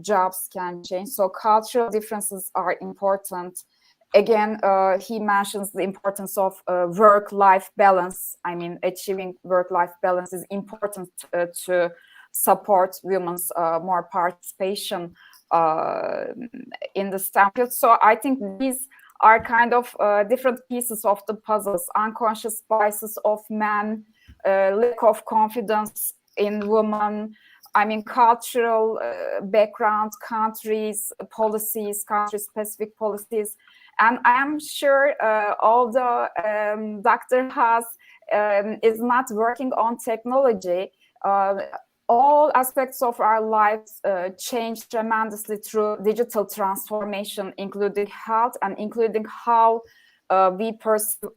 jobs can change. So cultural differences are important. Again, he mentions the importance of work-life balance. I mean, achieving work-life balance is important to support women's more participation in the STEM field. So I think these are kind of different pieces of the puzzles: unconscious biases of men, lack of confidence in women. I mean, cultural background, countries, policies, country-specific policies. And I am sure although Dr. Haas is not working on technology, all aspects of our lives change tremendously through digital transformation, including health and including how we perceive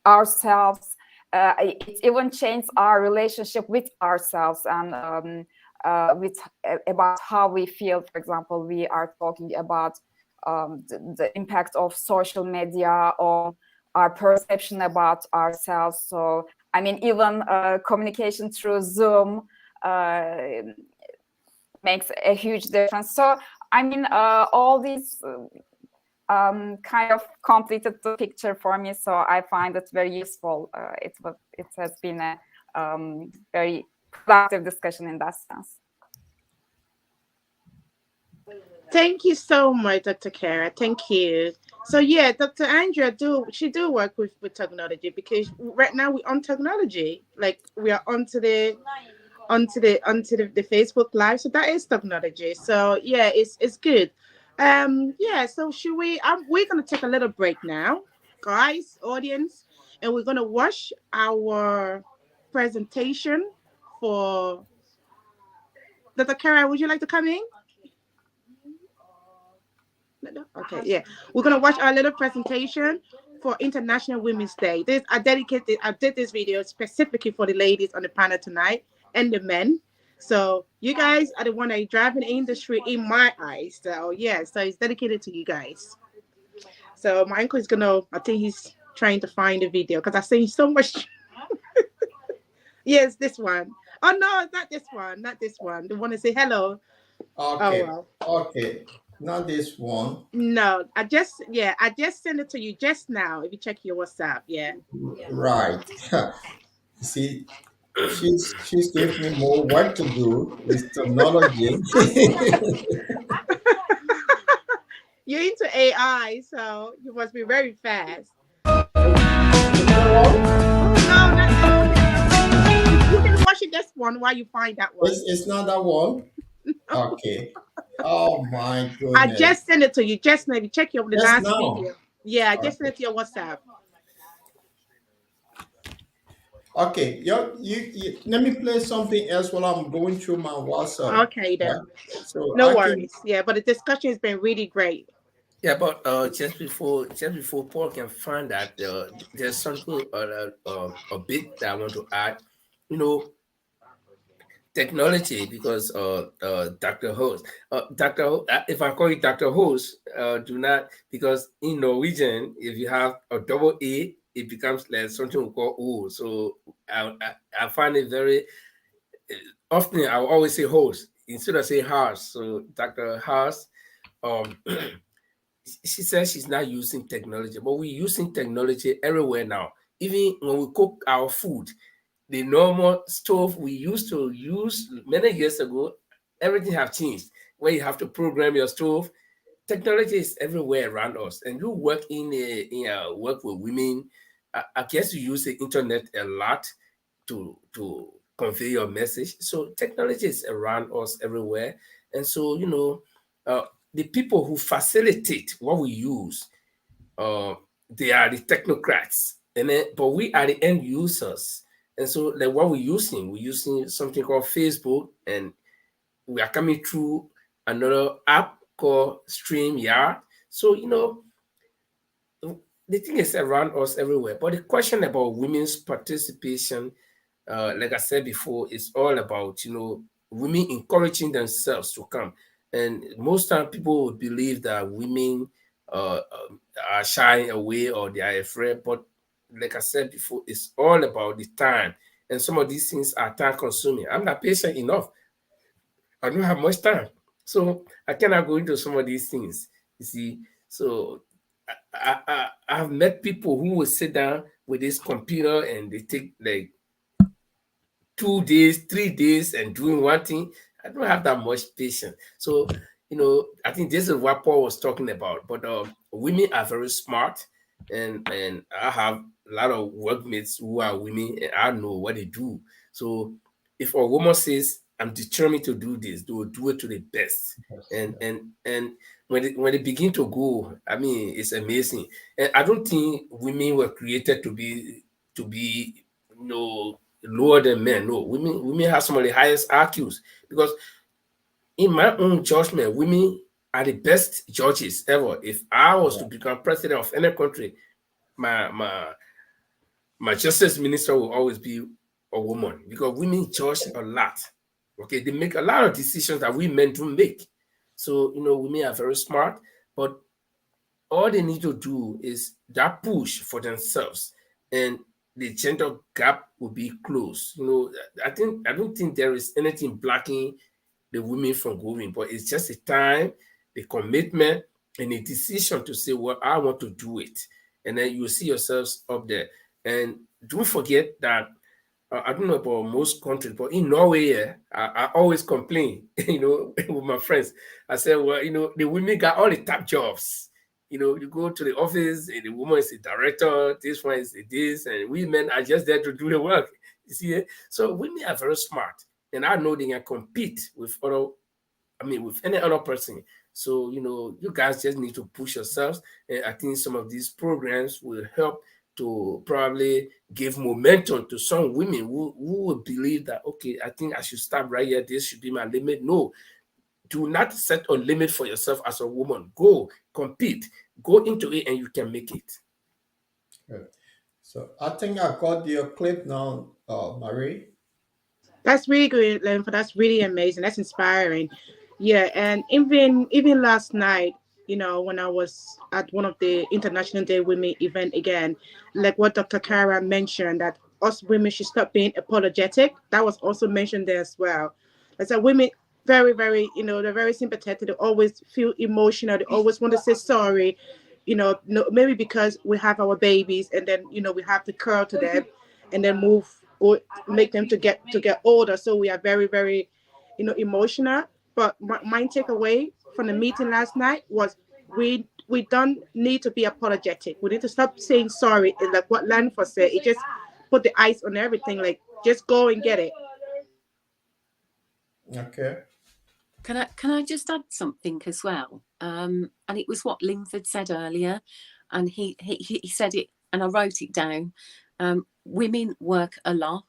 ourselves. It even changed our relationship with ourselves and with about how we feel. For example, we are talking about the impact of social media on our perception about ourselves. So, I mean, even communication through Zoom makes a huge difference. So, I mean, all these kind of completed the picture for me. So I find it very useful. It has been a very productive discussion in that sense.
Thank you so much, Dr. Kara. Thank you. So yeah, Dr. Andrea do work with technology, because right now we're on technology. Like we are onto the Facebook Live. So that is technology. So yeah, it's good. Yeah, so should we we're gonna take a little break now, guys, audience, and we're gonna watch our presentation for Dr. Kara. Would you like to come in? Okay, yeah. We're gonna watch our little presentation for International Women's Day. I did this video specifically for the ladies on the panel tonight and the men. So you guys are the one that are driving the industry in my eyes. So yeah, so it's dedicated to you guys. So my uncle is I think he's trying to find the video because I seen so much. Yes, this one. Oh no, not this one. Not this one. The one to say hello.
Okay.
Oh well.
Okay. Not this one.
No, I just sent it to you just now. If you check your WhatsApp, yeah.
Right. See, she's giving me more work to do with technology.
You're into AI, so you must be very fast. No, you can watch it this one while you find that one.
It's not that one. Okay. Oh my goodness.
I just sent it to you. Just maybe check the last
now.
video. Yeah, I just sent it to your WhatsApp.
Okay, you let me play something else while I'm going through my WhatsApp.
Okay then.
Right? So
no worries. Yeah, but the discussion has been really great.
Yeah, but just before Paul can find that, there's something a bit that I want to add. You know, technology, because Dr. Host, if I call you Dr. Host, do not, because in Norwegian, if you have a double A, it becomes like something we call O. So I find it very often. I will always say host instead of say house. So Dr. House, she says she's not using technology, but we're using technology everywhere now. Even when we cook our food, the normal stove we used to use many years ago, everything have changed. Where you have to program your stove, technology is everywhere around us. And you work work with women. I guess you use the internet a lot to convey your message. So technology is around us everywhere. And so, you know, the people who facilitate what we use, they are the technocrats. But we are the end users. And so like what we're using something called Facebook, and we are coming through another app called StreamYard. So, you know, the thing is around us everywhere. But the question about women's participation, like I said before, is all about, you know, women encouraging themselves to come. And most time people would believe that women are shying away or they are afraid. But like I said before, it's all about the time. And some of these things are time consuming. I'm not patient enough. I don't have much time. So I cannot go into some of these things. You see, so I've met people who will sit down with this computer and they take like 2 days, 3 days and doing one thing. I don't have that much patience. So, I think this is what Paul was talking about. But women are very smart, and I have a lot of workmates who are women, and I know what they do. So if a woman says, I'm determined to do this, they will do it to the best. And when they begin to go, I mean, it's amazing. And I don't think women were created to be lower than men. No, women have some of the highest IQs, because in my own judgment, women are the best judges ever. If I was to become president of any country, my justice minister will always be a woman, because women judge a lot. Okay, they make a lot of decisions that we men don't make. So women are very smart, but all they need to do is that push for themselves, and the gender gap will be closed. I don't think there is anything blocking the women from going, but it's just the time, the commitment, and the decision to say, well, I want to do it. And then you see yourselves up there. And don't forget that, I don't know about most countries, but in Norway, I always complain, with my friends. I said, well, the women got all the top jobs. You go to the office, and the woman is the director, this one is this, and we men are just there to do the work. You see, so women are very smart, and I know they can compete with any other person. So you guys just need to push yourselves, and I think some of these programs will help to probably give momentum to some women who will believe that, okay, I think I should stop right here. This should be my limit. No, do not set a limit for yourself as a woman. Go compete, go into it, and you can make it.
Good. So I think I got your clip now, Marie.
That's really good, Lenford. That's really amazing. That's inspiring. Yeah, and even last night, when I was at one of the International Day Women event again, like what Dr. Kara mentioned, that us women should stop being apologetic. That was also mentioned there as well. As a women, very, very, they're very sympathetic. They always feel emotional. They always want to say sorry. Maybe because we have our babies, and then we have to curl to them, and then move or make them to get older. So we are very, very, emotional. But my takeaway from the meeting last night was we don't need to be apologetic. We need to stop saying sorry. It's like what Lanford said. It just put the ice on everything. Like, just go and get it.
Okay.
Can I just add something as well? And it was what Linford said earlier, and he said it, and I wrote it down. Women work a lot.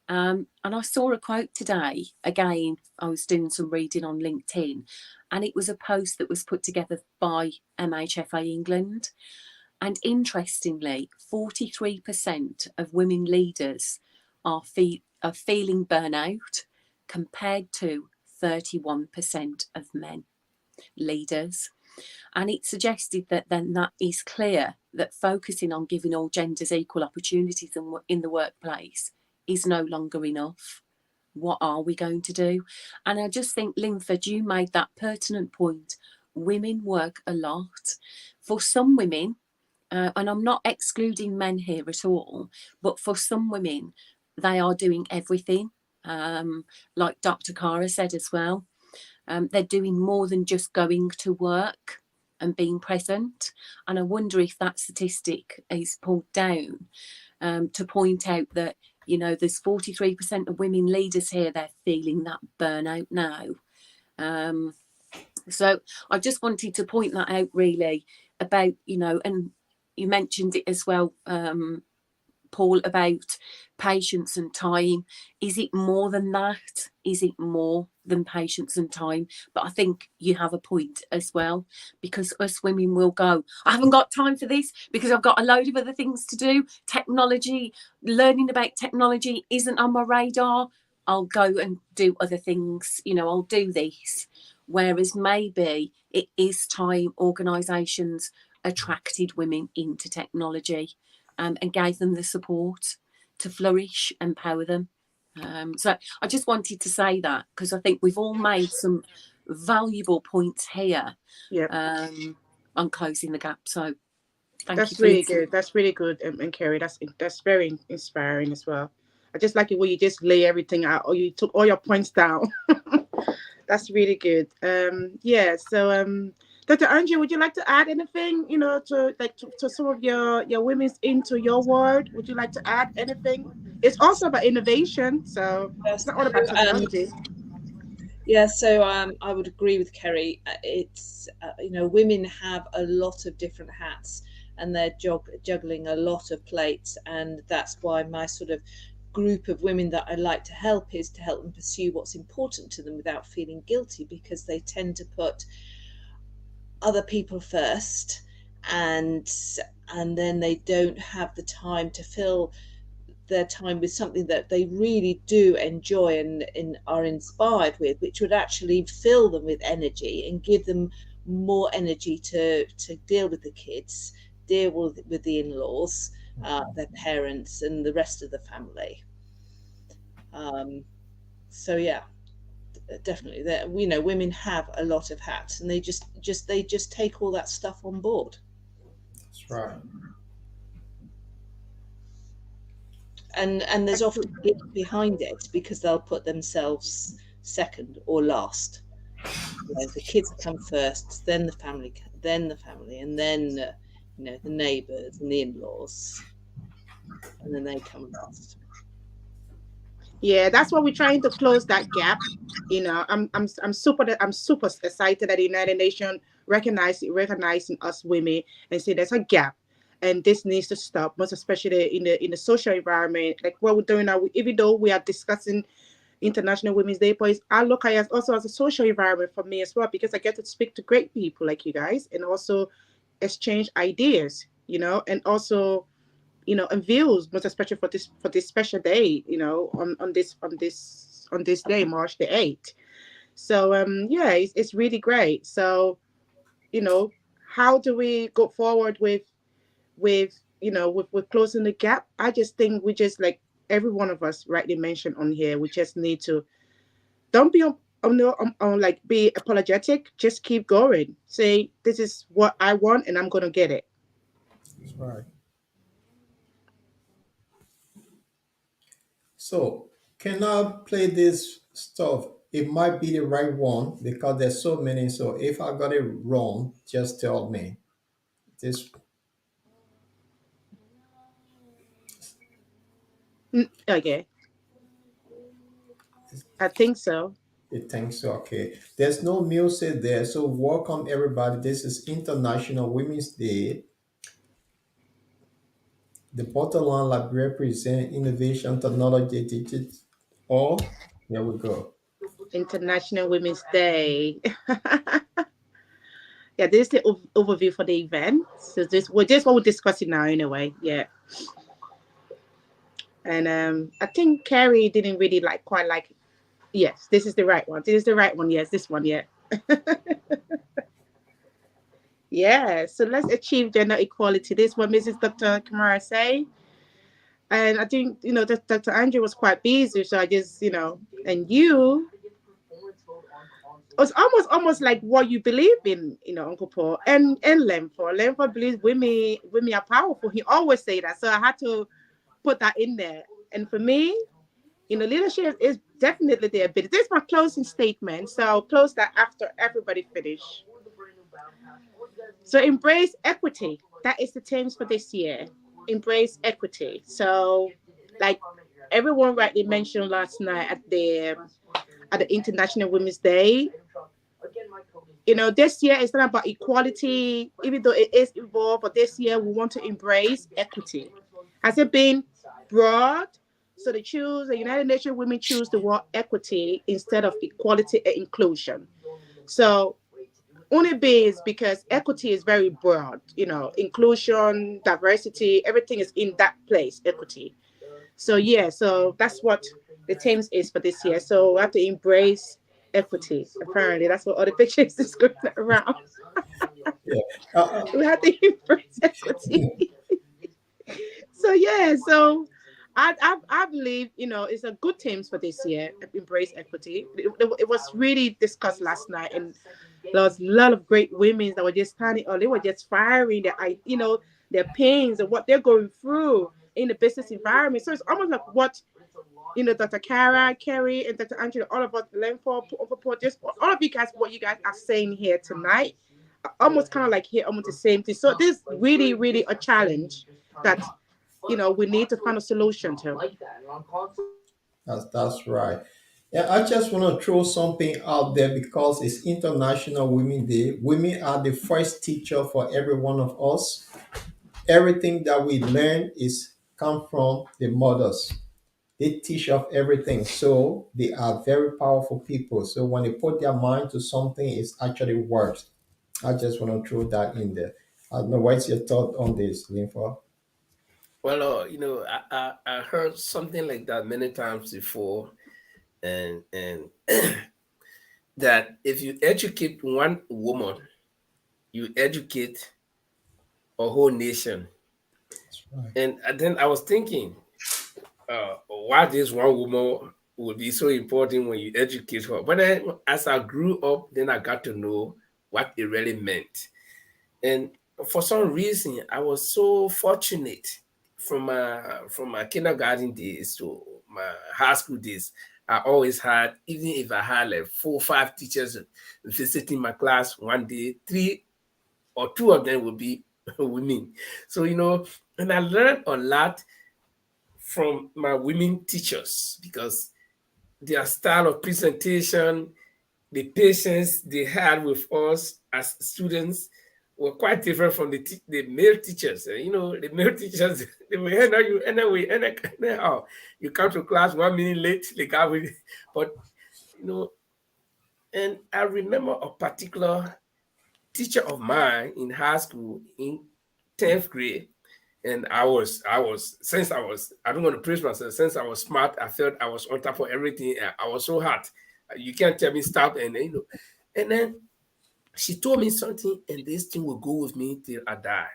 And I saw a quote today. Again, I was doing some reading on LinkedIn, and it was a post that was put together by MHFA England. And interestingly, 43% of women leaders are feeling burnout, compared to 31% of men leaders. And it suggested that then that is clear that focusing on giving all genders equal opportunities in the workplace is no longer enough. What are we going to do? And I just think, Linford, you made that pertinent point. Women work a lot. For some women, and I'm not excluding men here at all, but for some women, they are doing everything. Like Dr. Kara said as well, they're doing more than just going to work and being present. And I wonder if that statistic is pulled down to point out that, there's 43% of women leaders here, they're feeling that burnout now. So I just wanted to point that out, really, about, and you mentioned it as well, Paul, about patience and time. Is it more than that? Is it more than patience and time? But I think you have a point as well, because us women will go, I haven't got time for this because I've got a load of other things to do. Technology, learning about technology isn't on my radar. I'll go and do other things, I'll do this. Whereas maybe it is time organisations attracted women into technology. and gave them the support to flourish, empower them. So I just wanted to say that, because I think we've all made some valuable points here on closing the gap. So thank you.
That's really good. That's really good, and Kerry, that's very inspiring as well. I just like it when you just lay everything out, or you took all your points down. That's really good. Yeah. So, Dr. Andrew, would you like to add anything? You know, to some of your women's into your world? Would you like to add anything? It's also about innovation, so it's not all about technology.
Yeah, so I would agree with Kerry. It's you know, women have a lot of different hats, and they're juggling a lot of plates, and that's why my sort of group of women that I like to help is to help them pursue what's important to them without feeling guilty, because they tend to put other people first, and then they don't have the time to fill their time with something that they really do enjoy and are inspired with, which would actually fill them with energy and give them more energy to deal with the kids, deal with the in-laws, their parents, and the rest of the family. So yeah, definitely, that, you know, women have a lot of hats, and they just take all that stuff on board.
That's right.
And there's often guilt behind it, because they'll put themselves second or last. You know, the kids come first, then the family, and then you know, the neighbours and the in-laws, and then they come last.
Yeah, that's what we're trying to close that gap. You know, I'm super excited that the United Nations recognizing us women and say there's a gap, and this needs to stop, most especially in the social environment, like what we're doing now. Even though we are discussing International Women's Day, but I look at it also as a social environment for me as well, because I get to speak to great people like you guys, and also exchange ideas, you know, and also, you know, and views, most especially for this special day, you know, on this day, March the 8th. So yeah, it's really great. So, you know, how do we go forward with you know, with closing the gap? I just think we just, like every one of us rightly mentioned on here, we just need to don't be like be apologetic. Just keep going. Say, this is what I want, and I'm gonna get it.
That's right. So, can I play this stuff? It might be the right one because there's so many. So, if I got it wrong, just tell me. This
Okay. I think so.
it thinks so. Okay. There's no music there. So, welcome everybody. This is International Women's Day. The bottom line like represent innovation, technology, digital. Oh, there we go.
International Women's Day. Yeah, this is the overview for the event. So this what we're discussing now anyway. Yeah. And I think Carrie didn't really quite like. Yes, this is the right one. This is the right one. Yes, this one. Yeah. Yeah. So let's achieve gender equality. This is what Mrs. Dr. Kamara say. And I think, you know, that Dr. Andrew was quite busy, so I just, you know, and you. It was almost like what you believe in, you know, Uncle Paul and Lemford. Lemford believes women are powerful. He always say that, so I had to put that in there. And for me, you know, leadership is definitely the ability. This is my closing statement, so I'll close that after everybody finish. So embrace equity. That is the themes for this year. Embrace equity. So, like everyone rightly mentioned last night at the International Women's Day, you know, this year it's not about equality, even though it is involved, but this year we want to embrace equity. Has it been broad? So the United Nations women choose the word equity instead of equality and inclusion. So only is because equity is very broad, you know, inclusion, diversity, everything is in that place, equity. So yeah, so that's what the themes is for this year. So we have to embrace equity. Apparently, that's what all the pictures is going around.
Yeah.
We have to embrace equity. So I believe, it's a good themes for this year. Embrace equity. It was really discussed last night, and there was a lot of great women that were just standing, or they were just firing their pains and what they're going through in the business environment. So it's almost like what Dr. Kara, Kerry, and Dr. Angela, all of us learn for just all of you guys, what you guys are saying here tonight, almost kind of like here, almost the same thing. So this is really, really a challenge that we need to find a solution to.
That's right. Yeah, I just want to throw something out there because it's International Women's Day. Women are the first teacher for every one of us. Everything that we learn is come from the mothers. They teach us everything, so they are very powerful people. So when they put their mind to something, it actually works. I just want to throw that in there. I don't know what's your thought on this, Linfa.
Well, I heard something like that many times before, and that if you educate one woman, you educate a whole nation.
Right.
And then I was thinking, why this one woman would be so important when you educate her. But then as I grew up, then I got to know what it really meant. And for some reason, I was so fortunate from my kindergarten days to my high school days. I always had, even if I had like 4 or 5 teachers visiting my class one day, 3 or 2 of them would be women. So, and I learned a lot from my women teachers because their style of presentation, the patience they had with us as students were quite different from the male teachers. The male teachers, they will handle you anyway, anyhow. You come to class 1 minute late, they got with, but and I remember a particular teacher of mine in high school in 10th grade. And I don't want to praise myself, since I was smart, I felt I was on top of everything. I was so hot. You can't tell me stop. And then she told me something, and this thing will go with me till I die.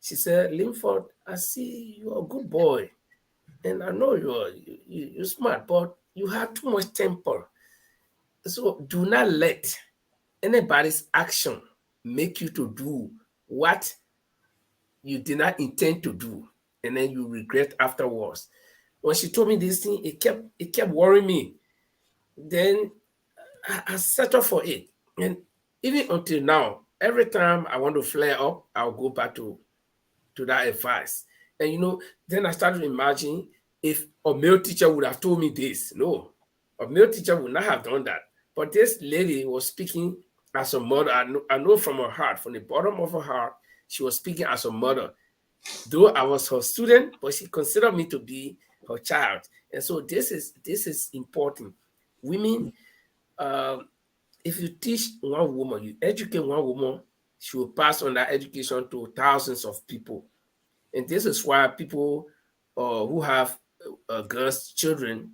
She said, Linford, I see you're a good boy. And I know you're smart, but you have too much temper. So do not let anybody's action make you to do what you did not intend to do, and then you regret afterwards. When she told me this thing, it kept worrying me. Then I settled for it. And even until now, every time I want to flare up, I'll go back to that advice. And then I started to imagine if a male teacher would have told me this. No, a male teacher would not have done that. But this lady was speaking as a mother. I know from her heart, from the bottom of her heart, she was speaking as a mother. Though I was her student, but she considered me to be her child. And so this is important. Women, if you teach one woman, you educate one woman, she will pass on that education to thousands of people. And this is why people who have girls' children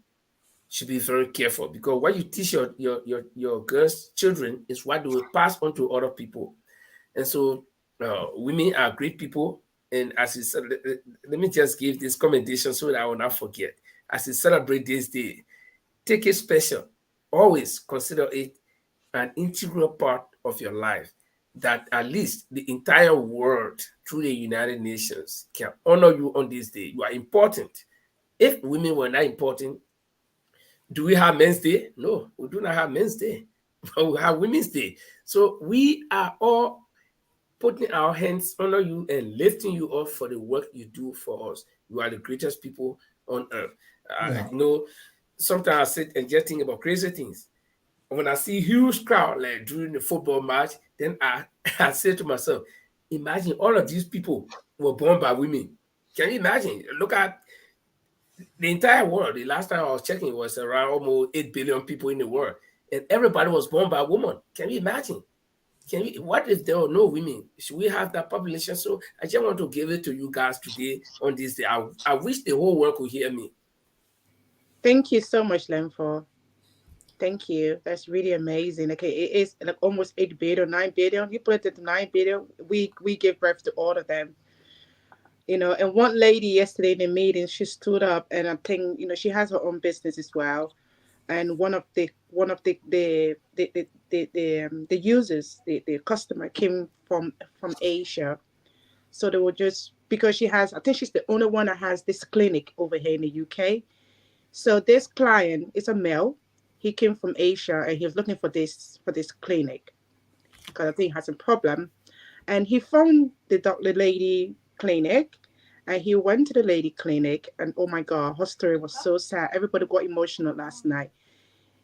should be very careful, because what you teach your girls' children is what they will pass on to other people. And so women are great people. And as you said, let me just give this commendation so that I will not forget. As you celebrate this day, take it special. Always consider it an integral part of your life, that at least the entire world through the United Nations can honor you on this day. You are important. If women were not important, do we have Men's Day? No, we do not have Men's Day, but we have Women's Day. So we are all putting our hands under you and lifting you up for the work you do for us. You are the greatest people on earth. Sometimes I sit and just think about crazy things. When I see huge crowd like during the football match, then I say to myself, imagine all of these people were born by women. Can you imagine? Look at the entire world. The last time I was checking, it was around almost 8 billion people in the world, and everybody was born by a woman. Can you imagine? What if there were no women? Should we have that population? So I just want to give it to you guys today on this day. I wish the whole world could hear me.
Thank you so much, Linford. Thank you. That's really amazing. Okay, it is like almost 8 billion, 9 billion. You put it to 9 billion. We give birth to all of them. And one lady yesterday in the meeting, she stood up, and I think, she has her own business as well. And one of the users, the customer came from Asia. So they were just, because I think she's the only one that has this clinic over here in the UK. So this client is a male. He came from Asia, and he was looking for this clinic because I think he has a problem. And he found the lady clinic, and he went to the lady clinic, and oh my God, her story was so sad. Everybody got emotional last night.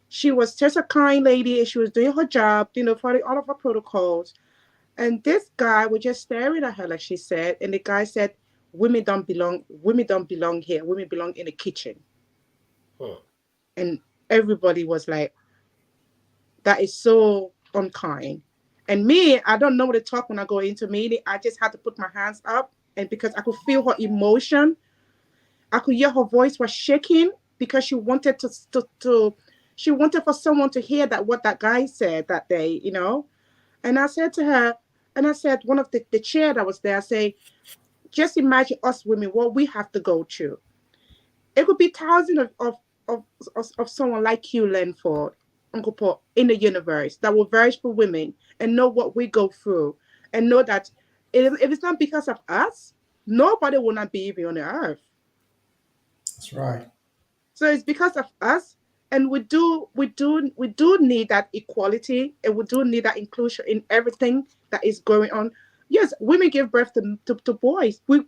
She was just a kind lady, and she was doing her job, following all of her protocols. And this guy was just staring at her, like she said. And the guy said, women don't belong here. Women belong in the kitchen.
Huh.
And everybody was like, that is so unkind. And me, I don't know what to talk when I go into a meeting. I just had to put my hands up. And because I could feel her emotion, I could hear her voice was shaking because she wanted she wanted for someone to hear what that guy said that day, And I said to her, one of the chair that was there, I say, just imagine us women, what we have to go through. It could be thousands of someone like you, Lenford, Uncle Paul, in the universe that will vouch for women and know what we go through, and know that if it's not because of us, nobody will not be even on the earth.
That's right.
So it's because of us, and we do need that equality, and we do need that inclusion in everything that is going on. Yes, women give birth to boys. We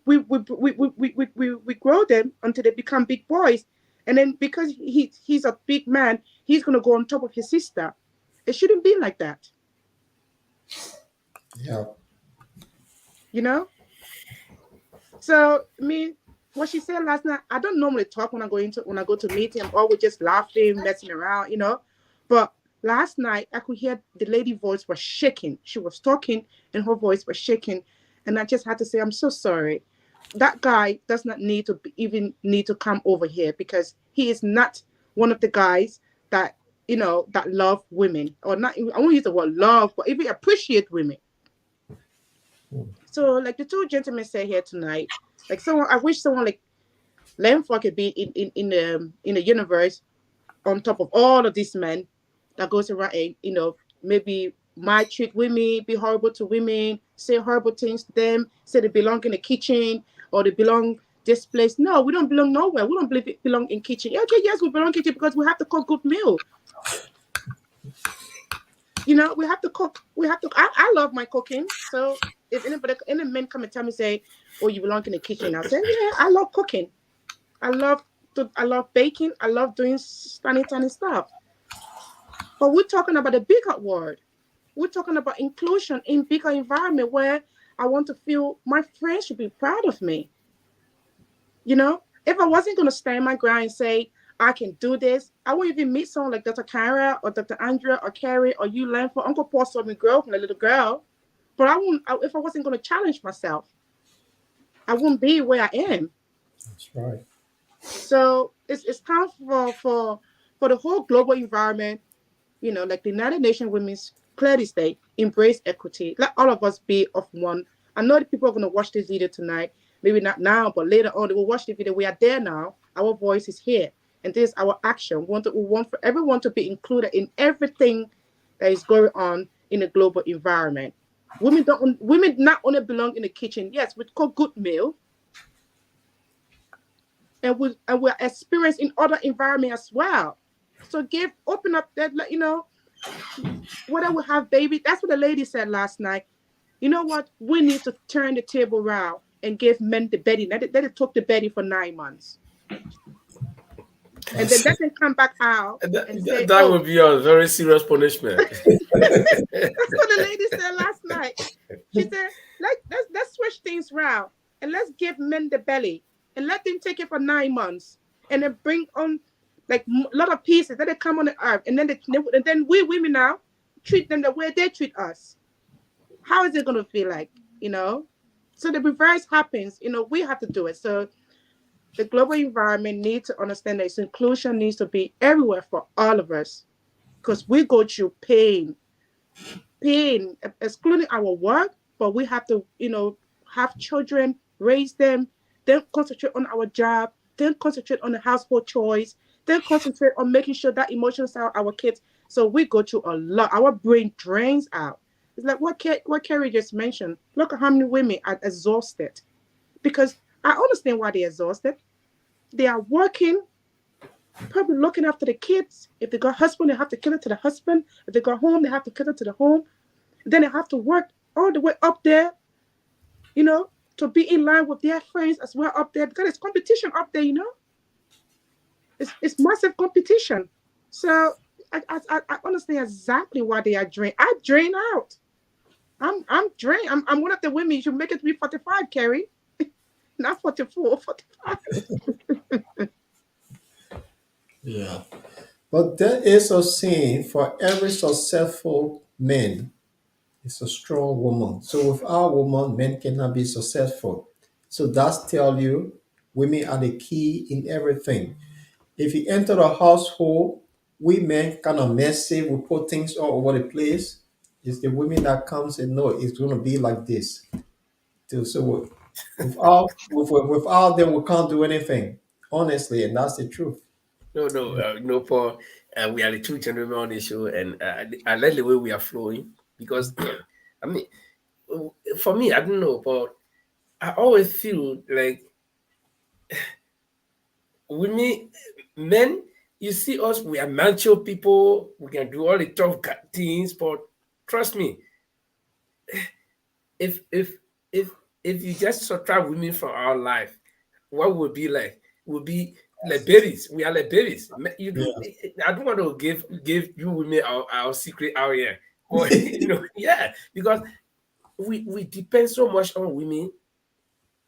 grow them until they become big boys. And then because he's a big man, he's going to go on top of his sister. It shouldn't be like that.
Yeah.
So, what she said last night, I don't normally talk when I go to meeting. I'm always just laughing, messing around, But last night, I could hear the lady voice was shaking. She was talking, and her voice was shaking. And I just had to say, I'm so sorry. That guy does not need to come over here, because he is not one of the guys that, that love women, or not. I won't use the word love, but even appreciate women. So, like the two gentlemen say here tonight, like I wish someone like Lenford could be in the universe on top of all of these men that goes around and, maybe might treat women, be horrible to women, say horrible things to them, say they belong in the kitchen or they belong this place. No, we don't belong nowhere. We don't believe it belong in kitchen. Okay, yes, we belong in kitchen because we have to cook good meal. We have to cook. I love my cooking. So if any men come and tell me, say, oh, you belong in the kitchen, I'll say, yeah, I love cooking. I love baking. I love doing tiny stuff. But we're talking about a bigger world. We're talking about inclusion in bigger environment where I want to feel my friends should be proud of me. If I wasn't going to stand my ground and say, I can do this, I wouldn't even meet someone like Dr. Kyra or Dr. Andrea or Carrie or you, Lenford. Uncle Paul saw me grow from a little girl. But if I wasn't going to challenge myself, I wouldn't be where I am.
That's right.
So it's time for the whole global environment, like the United Nations Women's clearly state, embrace equity. Let all of us be of one. I know that people are going to watch this video tonight, maybe not now, but later on they will watch the video. We are there now. Our voice is here, and this is our action. We want for everyone to be included in everything that is going on in the global environment. Women not only belong in the kitchen. Yes, we cook good meal, and we're experienced in other environments as well. So open up that, whether we have baby. That's what the lady said last night. You know what? We need to turn the table around and give men the bedding. Let it took the bedding for 9 months. And then that can come back out and say,
that would be a very serious punishment.
That's what the lady said last night. She said, let's switch things around and let's give men the belly and let them take it for 9 months and then bring on like a lot of pieces. Then they come on the earth and then we women now treat them the way they treat us. How is it going to feel like, So the reverse happens, we have to do it. So the global environment needs to understand that its inclusion needs to be everywhere for all of us, because we go through pain, excluding our work, but we have to, have children raise them, then concentrate on our job, then concentrate on the household chores, then concentrate on making sure that emotional side of our kids. So we go through a lot. Our brain drains out. It's like what Kerry just mentioned. Look at how many women are exhausted. Because I understand why they're exhausted. They are working, probably looking after the kids. If they got husband, they have to kill it to the husband. If they got home, they have to kill it to the home. Then they have to work all the way up there, to be in line with their friends as well up there, because it's competition up there, It's massive competition. So I understand exactly why they are drained. I drain out. I'm drained. I'm one of the women. You should make it to be 45, Kerry. Not 44, 45.
Yeah. But there is a saying, for every successful man is a strong woman. So without woman, men cannot be successful. So that's tell you women are the key in everything. If you enter a household, we men kind of messy, we put things all over the place. It's the women that comes and know it's gonna be like this. So without them, we can't do anything. Honestly, and that's the truth.
No, Paul. We are the two gentlemen on the show, and I like the way we are flowing because, I mean, for me, I don't know, but I always feel like women, men, you see us, we are macho people, we can do all the tough things, but trust me, if you just subtract women from our life, what would be like? Would be like babies. We are like babies. You do. I don't want to give you women our secret out here, but yeah, because we depend so much on women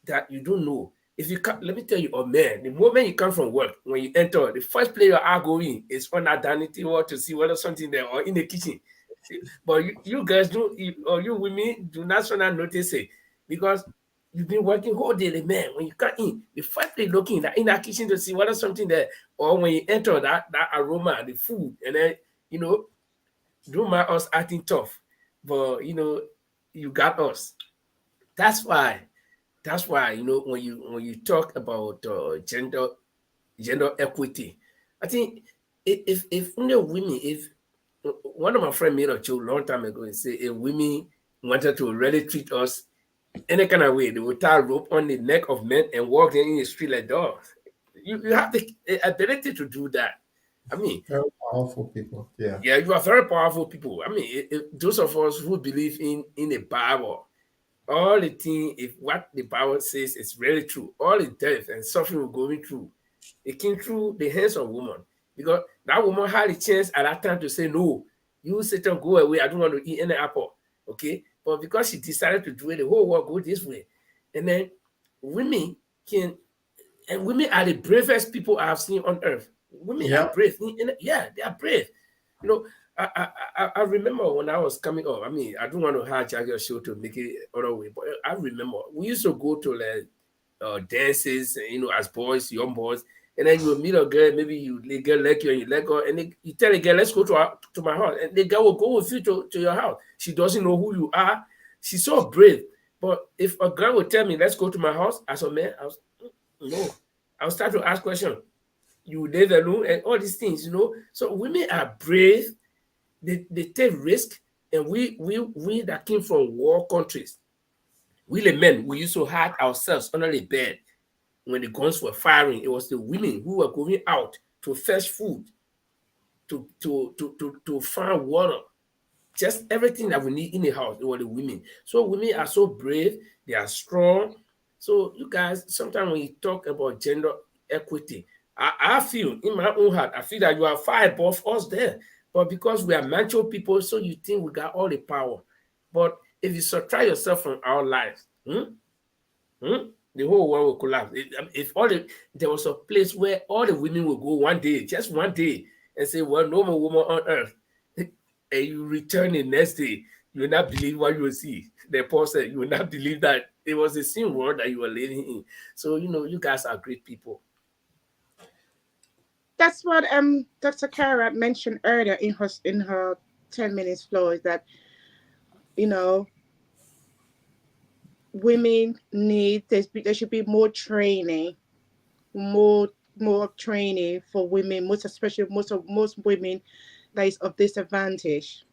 that you don't know. If you come, let me tell you, man, the moment you come from work, when you enter, the first place your eye go in is on that dining wall to see whether something there or in the kitchen. But you guys do, or you women do not so not notice it because you've been working whole day. The man, when you come in, the first place looking in that kitchen to see whether something there, or when you enter that aroma, the food, and then don't mind us acting tough, but you got us. That's why when you talk about gender equity, I think if only women, if one of my friends made a joke a long time ago and say if women wanted to really treat us any kind of way, they would tie a rope on the neck of men and walk them in the street like dogs. You have the ability to do that. I mean,
very powerful people. Yeah,
you are very powerful people. I mean, if those of us who believe in the Bible, all the thing, if what the Bible says is really true, all the death and suffering we're going through, it came through the hands of woman. Because that woman had a chance at that time to say, no, you Satan, go away. I don't want to eat any apple. Okay. But because she decided to do it, the whole world go this way. And then women are the bravest people I have seen on earth. Women are brave. Yeah, they are brave. I remember when I was coming up. I mean, I don't want to hijack your show to make it other way, but I remember we used to go to like dances, as boys, young boys, and then you will meet a girl. Maybe the girl like you and you like her, and you tell the girl, "Let's go to my house," and the girl will go with you to your house. She doesn't know who you are. She's so brave. But if a girl would tell me, "Let's go to my house," as a man, I'll start to ask questions. You live alone and all these things, So women are brave. They take risk, and we that came from war countries, we the men, we used to hide ourselves under the bed when the guns were firing. It was the women who were going out to fetch food, to find water, just everything that we need in the house. It was the women. So women are so brave. They are strong. So you guys, sometimes when you talk about gender equity, I feel in my own heart, I feel that you are far above us there. But because we are macho people, so you think we got all the power. But if you subtract yourself from our lives, the whole world will collapse. If there was a place where all the women will go one day, just one day, and say, well, no more woman on earth, and you return the next day, you will not believe what you will see. The Paul said, you will not believe that it was the same world that you were living in. So, you guys are great people.
That's what Dr. Kara mentioned earlier in her 10 minutes flow, is that women need, there should be more training, more training for women, especially most women that is of disadvantage.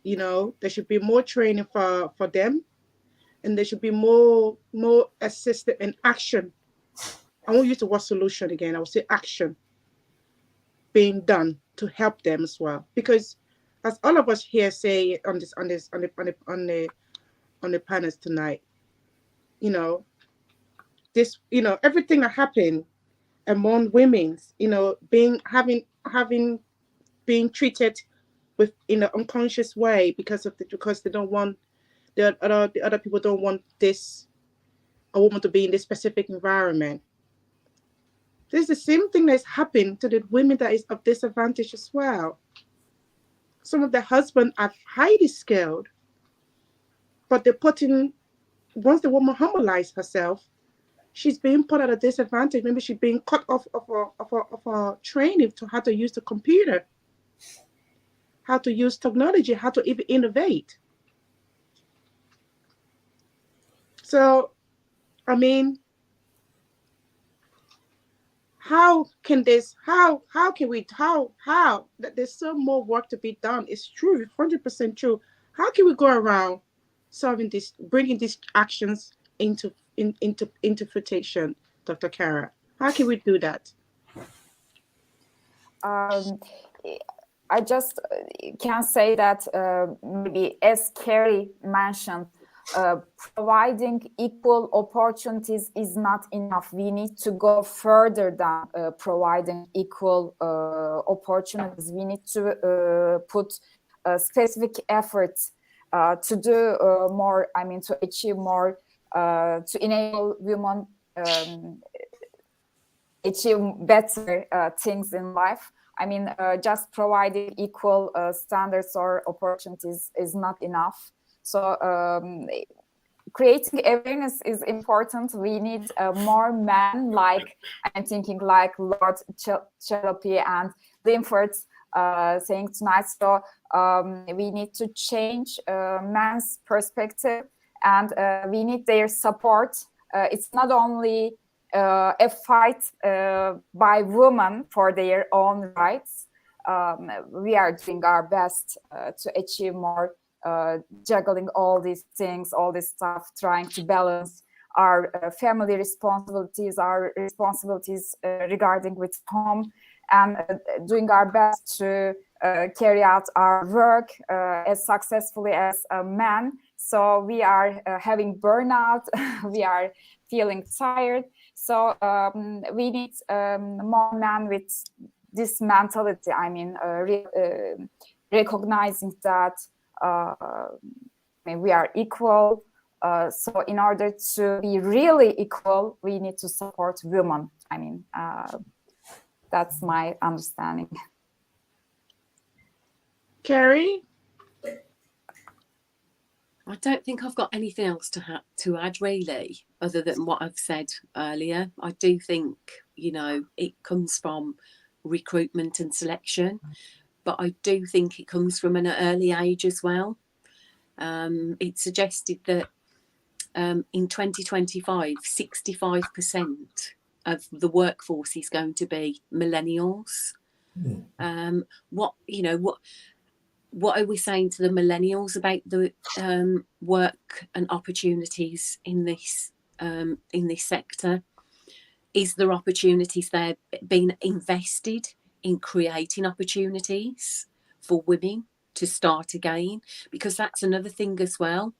You know, there should be more training for them, and there should be more assistance and action. I won't use the word solution again. I will say action being done to help them as well. Because as all of us here say on the panels tonight, you know, this, you know, everything that happened among women, you know, being treated with in an unconscious way because they don't want the other people don't want this a woman to be in this specific environment. This is the same thing that's happened to the women that is of disadvantage as well. Some of the husbands are highly skilled, but they're putting, once the woman humbleizes herself, she's being put at a disadvantage. Maybe she's being cut off of her training to how to use the computer, how to use technology, how to even innovate. So, I mean, how can there's so more work to be done? It's true, 100% true. How can we go around solving this, bringing these actions into fruition, Dr. Kara? How can we do that?
I just can say that maybe as Carrie mentioned, providing equal opportunities is not enough. We need to go further than providing equal opportunities. We need to put specific efforts to do more, I mean, to achieve more, to enable women achieve better things in life. I mean, just providing equal standards or opportunities is not enough. So creating awareness is important. We need more men, like I'm thinking like Lord Chalopi and Linford saying tonight. So we need to change men's perspective, and we need their support. It's not only a fight by women for their own rights. We are doing our best to achieve more, juggling all these things, all this stuff, trying to balance our family responsibilities, our responsibilities regarding with home, and doing our best to carry out our work as successfully as men. So we are having burnout, we are feeling tired. So we need more men with this mentality. I mean, recognizing that we are equal. So in order to be really equal, we need to support women. I mean, that's my understanding.
Carrie?
I don't think I've got anything else to add really, other than what I've said earlier. I do think, you know, it comes from recruitment and selection, but I do think it comes from an early age as well. It's suggested that in 2025, 65% of the workforce is going to be millennials. What are we saying to the millennials about the work and opportunities in this sector? Is there opportunities there being invested in creating opportunities for women to start again? Because that's another thing as well.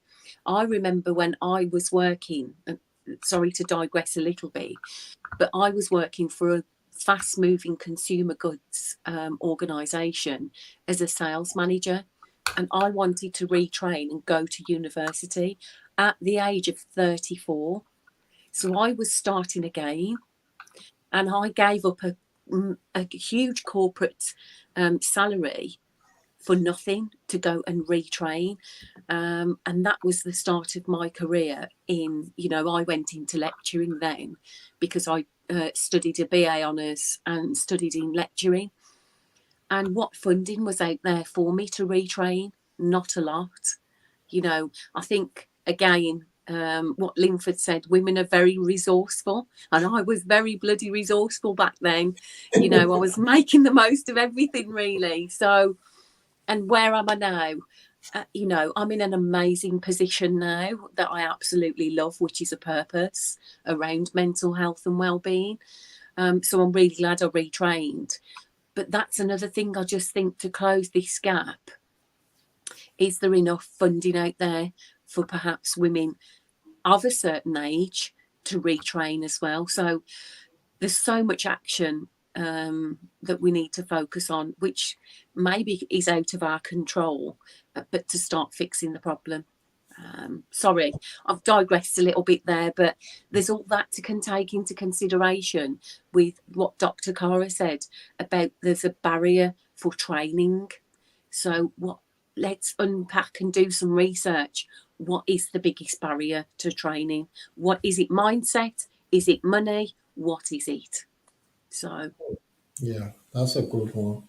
I remember when I was working, sorry to digress a little bit, but I was working for a fast-moving consumer goods organisation as a sales manager, and I wanted to retrain and go to university at the age of 34. So I was starting again, and I gave up a huge corporate salary for nothing to go and retrain, and that was the start of my career in, you know, I went into lecturing then because I studied a BA honours and studied in lecturing. And what funding was out there for me to retrain? Not a lot. You know, I think, again, what Linford said, women are very resourceful, and I was very bloody resourceful back then. You know, I was making the most of everything, really. So, and where am I now? You know, I'm in an amazing position now that I absolutely love, which is a purpose around mental health and well-being. So I'm really glad I retrained. But that's another thing I just think, to close this gap. Is there enough funding out there for perhaps women of a certain age to retrain as well? So there's so much action that we need to focus on, which maybe is out of our control, but to start fixing the problem. Sorry, I've digressed a little bit there, but there's all that to take into consideration with what Dr. Cara said about there's a barrier for training. So let's unpack and do some research. What is the biggest barrier to training? What is it? Mindset? Is it money? What is it? So
Yeah, that's a good one.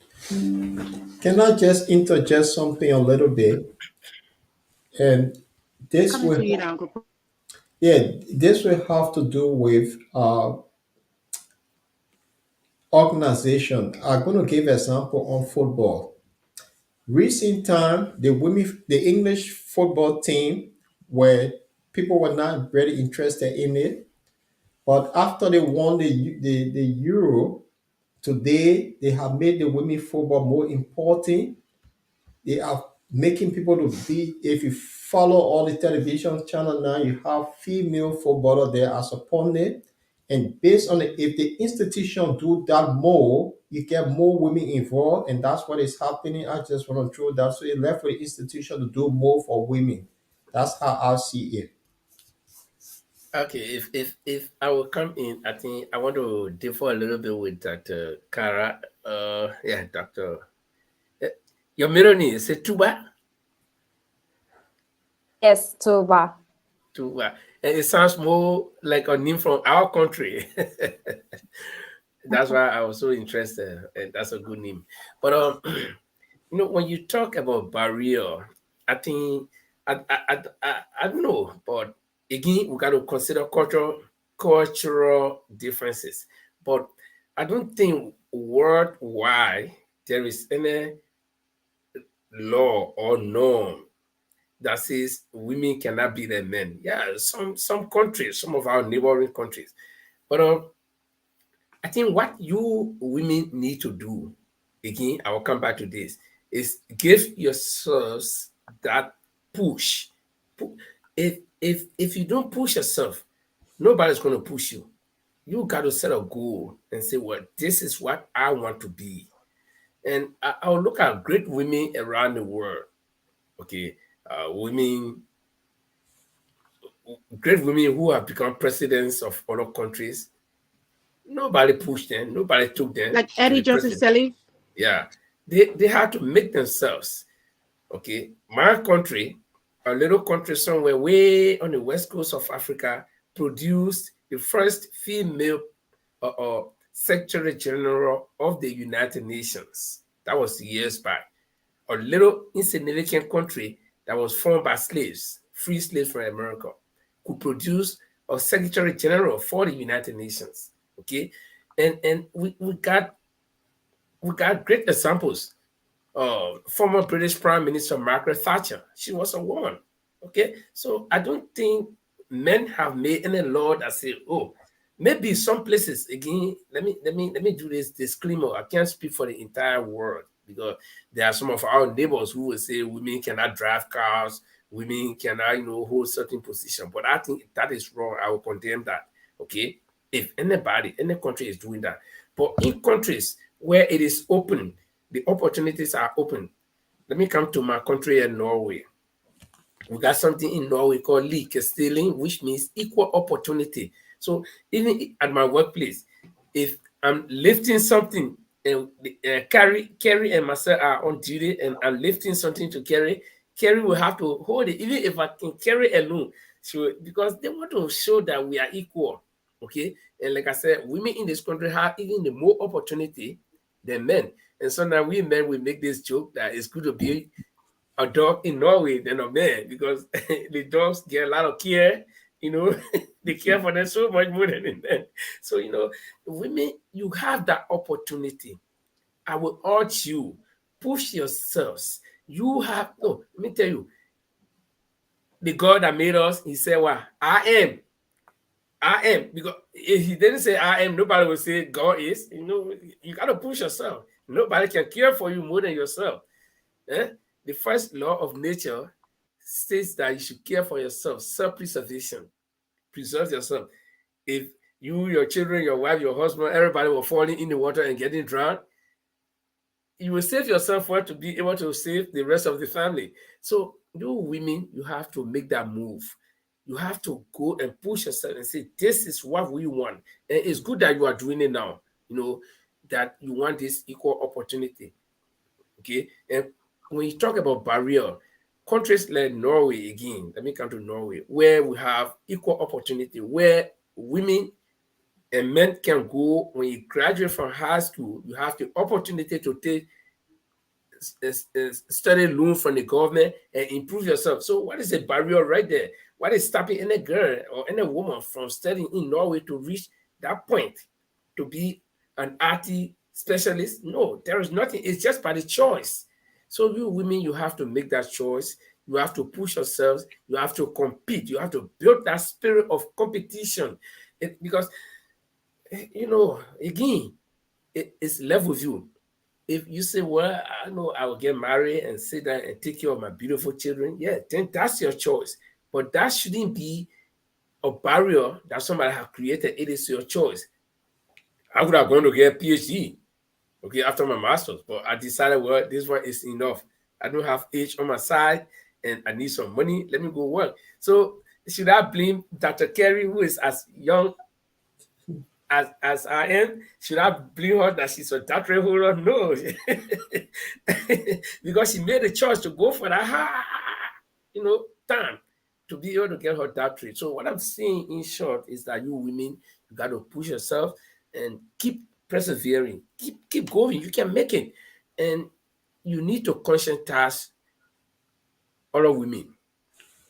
Can I just interject something a little bit? And this
Coming
will,
to you now, Uncle.
this will have to do with organization. I'm going to give example on football. Recent time, the English football team, where people were not very interested in it, but after they won the Euro, today they have made the women football more important. They are making people to be. If you follow all the television channel now, you have female footballer there as opponent. And based on it, if the institution do that more, you get more women involved, and that's what is happening. I just want to throw that. So it left for the institution to do more for women. That's how I see it.
Okay, if I will come in, I think I want to differ a little bit with Dr. Cara. Yeah, Doctor. Your middle name is it Tuba?
Yes, Tuba.
Tuba. And it sounds more like a name from our country. That's why I was so interested, and that's a good name. But you know, when you talk about barrier, I think I don't know, but again, we got to consider cultural differences. But I don't think worldwide there is any law or norm that says women cannot be the men. Yeah, some countries, some of our neighboring countries. But I think what you women need to do, again, I will come back to this, is give yourselves that push. If you don't push yourself, nobody's going to push you. You got to set a goal and say, well, this is what I want to be. And I'll look at great women around the world. Okay, great women who have become presidents of other countries. Nobody pushed them. Nobody took them.
Like Eddie Joseph Sirleaf.
Yeah, they had to make themselves. Okay, my country, a little country somewhere way on the west coast of Africa, produced the first female Secretary General of the United Nations. That was years back. A little insignificant country that was formed by slaves, free slaves from America, could produce a Secretary General for the United Nations. Okay, and we got great examples. Former British Prime Minister Margaret Thatcher, she was a woman. Okay, so I don't think men have made any law that say, oh, maybe some places, again, let me do this disclaimer. I can't speak for the entire world, because there are some of our neighbors who will say women cannot drive cars, women cannot, hold certain position. But I think that is wrong. I will condemn that. Okay, if any country is doing that. But in countries where it is open, the opportunities are open. Let me come to my country in Norway. We got something in Norway called likestilling, which means equal opportunity. So even at my workplace, if I'm lifting something, and Carrie and myself are on duty, and I'm lifting something to Carrie will have to hold it, even if I can carry alone. So because they want to show that we are equal. Okay, and like I said, women in this country have even the more opportunity than men. And so now we men will make this joke that it's good to be a dog in Norway than a man, because the dogs get a lot of care. They care for them so much more than men. So women, you have that opportunity. I will urge you, push yourselves. You have no. Let me tell you, the God that made us, He said, "Well, I am." Because if He didn't say I am, nobody will say God is. You got to push yourself. Nobody can care for you more than yourself. The first law of nature states that you should care for yourself. Self-preservation. Preserve yourself. If you, your children, your wife, your husband, everybody were falling in the water and getting drowned, you will save yourself for to be able to save the rest of the family. So you women, you have to make that move. You have to go and push yourself and say, this is what we want. And it's good that you are doing it now, that you want this equal opportunity. Okay. And when you talk about barrier, countries like Norway, again, let me come to Norway, where we have equal opportunity, where women and men can go. When you graduate from high school, you have the opportunity to take study loan from the government and improve yourself. So what is the barrier right there? What is stopping any girl or any woman from studying in Norway to reach that point, to be an IT specialist? No, there is nothing. It's just by the choice. So you women, you have to make that choice. You have to push yourselves. You have to compete. You have to build that spirit of competition. Because, again, it's left with you. If you say, well, I know I will get married and sit down and take care of my beautiful children, yeah, then that's your choice. But that shouldn't be a barrier that somebody has created. It is your choice. I would have gone to get a PhD, after my master's, but I decided, well, this one is enough. I don't have age on my side and I need some money. Let me go work. So should I blame Dr. Carey, who is as young as I am? Should I blame her that she's a doctorate holder? No. Because she made a choice to go for that, time to be able to get her doctorate. So what I'm saying in short is that you women, you got to push yourself and keep persevering, keep going. You can make it. And you need to conscientize other women.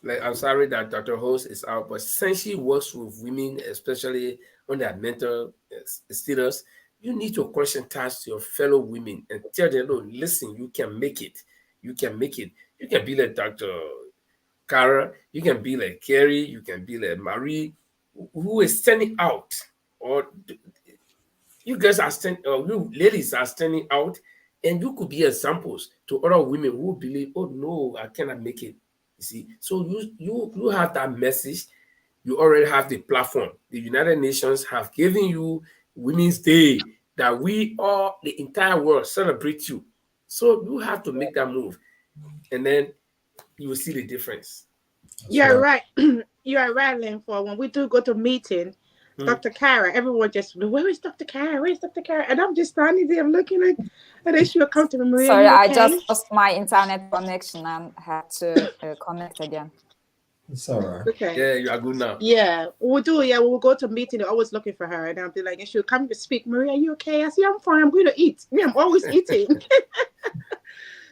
Like, I'm sorry that Dr. Host is out, but since she works with women, especially on their mental status, you need to conscientize your fellow women and tell them, no, listen, you can make it. You can make it. You can be like Dr. Kara, you can be like Carrie, you can be like Marie, who is standing out. Or you guys are standing, or you ladies are standing out, and you could be examples to other women who believe, oh no, I cannot make it. You see, so you have that message. You already have the platform. The United Nations have given you Women's Day, that we all, the entire world, celebrate you. So you have to make that move, and then you will see the difference.
You're right. You are right, Linford. When we do go to meeting, Dr. Kara, everyone just, where is Dr. Kara? Where is Dr. Kara? And I'm just standing there, I'm looking like, and then she'll come to me, Maria.
Sorry,
okay?
I just lost my internet connection and had to connect again.
It's all right.
Okay.
Yeah, you are good now.
Yeah, we'll do. Yeah, we'll go to a meeting. They're always looking for her, and I'll be like, and she'll come to speak. Maria, are you okay? I say, I'm fine. I'm going to eat. Yeah, I'm always eating.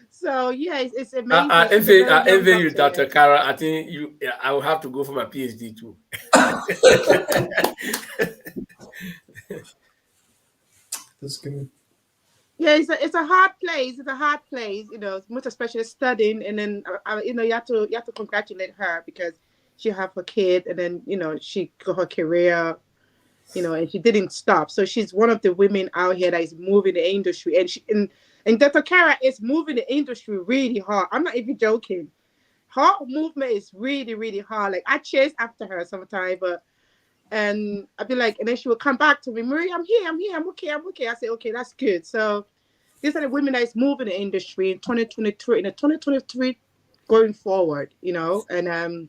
So yeah, it's amazing.
I envy you, Dr. Kara. I think I will have to go for my PhD too.
That's good.
Yeah, it's a hard place. It's a hard place, most especially studying, and then you have to congratulate her because she have her kid, and then she got her career, and she didn't stop. So she's one of the women out here that is moving the industry, and Dr. Kara is moving the industry really hard. I'm not even joking. Her movement is really, really hard. Like, I chase after her sometimes, and I'd be like, and then she would come back to me, Marie, I'm here, I'm okay. I say, okay, that's good. So these are the women that is moving the industry in 2023 going forward, and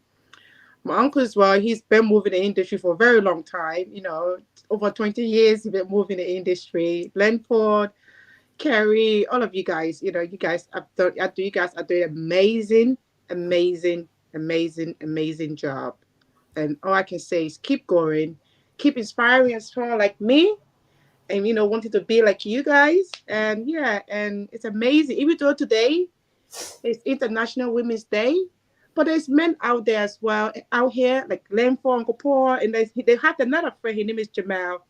my uncle as well, he's been moving the industry for a very long time, over 20 years, he's been moving the industry. Glenford, Carrie, all of you guys, you guys are doing amazing job. And all I can say is keep going, keep inspiring as well, like me, and wanting to be like you guys. And yeah, and it's amazing. Even though today It's International Women's Day, but there's men out there as well, out here, like Lemfo and Kapoor, and they have another friend, his name is Jamal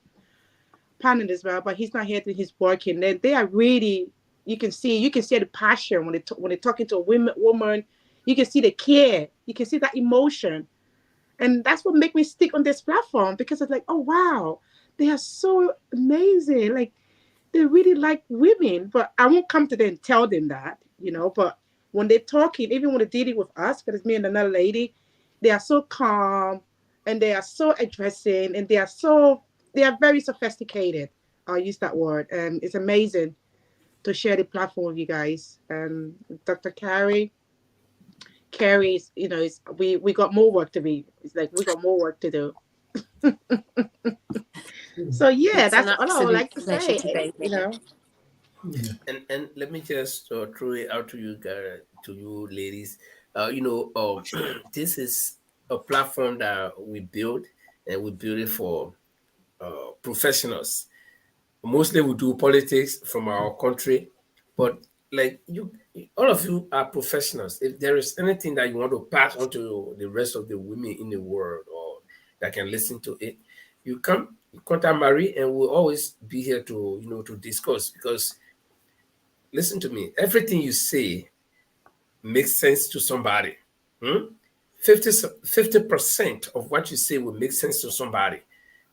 Pannon as well, but he's not here, he's working. They are really, you can see the passion when they're talking to a woman, you can see the care, you can see that emotion. And that's what make me stick on this platform, because it's like, oh wow, they are so amazing. Like, they really like women, but I won't come to them and tell them that, but when they're talking, even when they're dealing with us, because it's me and another lady, they are so calm and they are so addressing, and they are very sophisticated. I'll use that word. And it's amazing to share the platform with you guys. Dr. Carrie is, we got more work to be. It's like we got more work to do. So yeah,
It's
that's
an
all I would like to
absolute
say.
pleasure to be here.
And let me just throw it out to you guys, to you ladies. This is a platform that we build, and we build it for professionals. Mostly we do politics from our country, but like you, all of you are professionals. If there is anything that you want to pass on to the rest of the women in the world, or that can listen to it, you come contact Marie, and we'll always be here to discuss. Because listen to me, everything you say makes sense to somebody. 50% of what you say will make sense to somebody,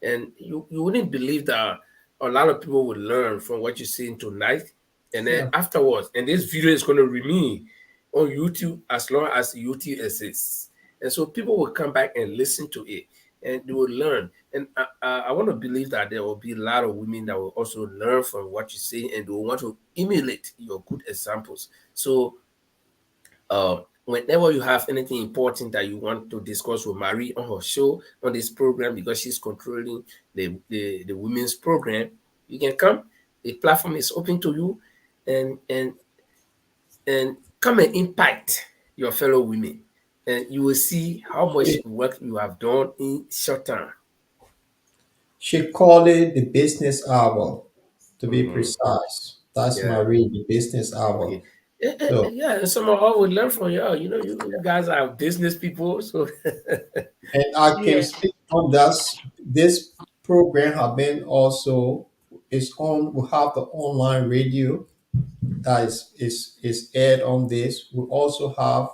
and you wouldn't believe that a lot of people will learn from what you're saying tonight. And then
Yeah.
afterwards, and this video is going to remain on YouTube as long as YouTube exists, and so people will come back and listen to it, and they will learn. And I want to believe that there will be a lot of women that will also learn from what you say, and they will want to emulate your good examples. So whenever you have anything important that you want to discuss with Marie on her show, on this program, because she's controlling the women's program, you can come. The platform is open to you, and come and impact your fellow women, and you will see how much work you have done in short time.
She called it the business hour, to be
Mhm.
precise. That's
Yeah.
Marie, the business hour.
Okay.
So,
Yeah, and some of us would learn from you. You guys are business people, so
and I can
Yeah.
speak on that. This program have been also is on. We have the online radio that is aired on this. We also have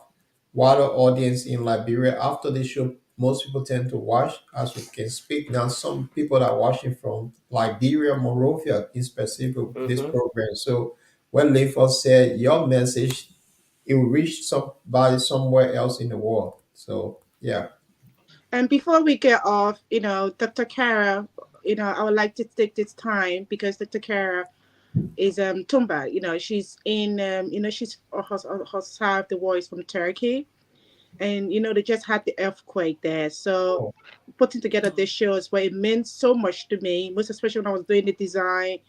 wider audience in Liberia. After the show, most people tend to watch, as we can speak now. Some people are watching from Liberia, Monrovia, in specific this
Mhm.
program. So when Linford said your message, it will reach somebody somewhere else in the world. So yeah.
And before we get off, Dr. Kara, I would like to take this time, because Dr. Kara is Tumba. She's in she's herself the voice from Turkey, and they just had the earthquake there. So
Oh,
putting together this show is where it meant so much to me, most especially when I was doing the design.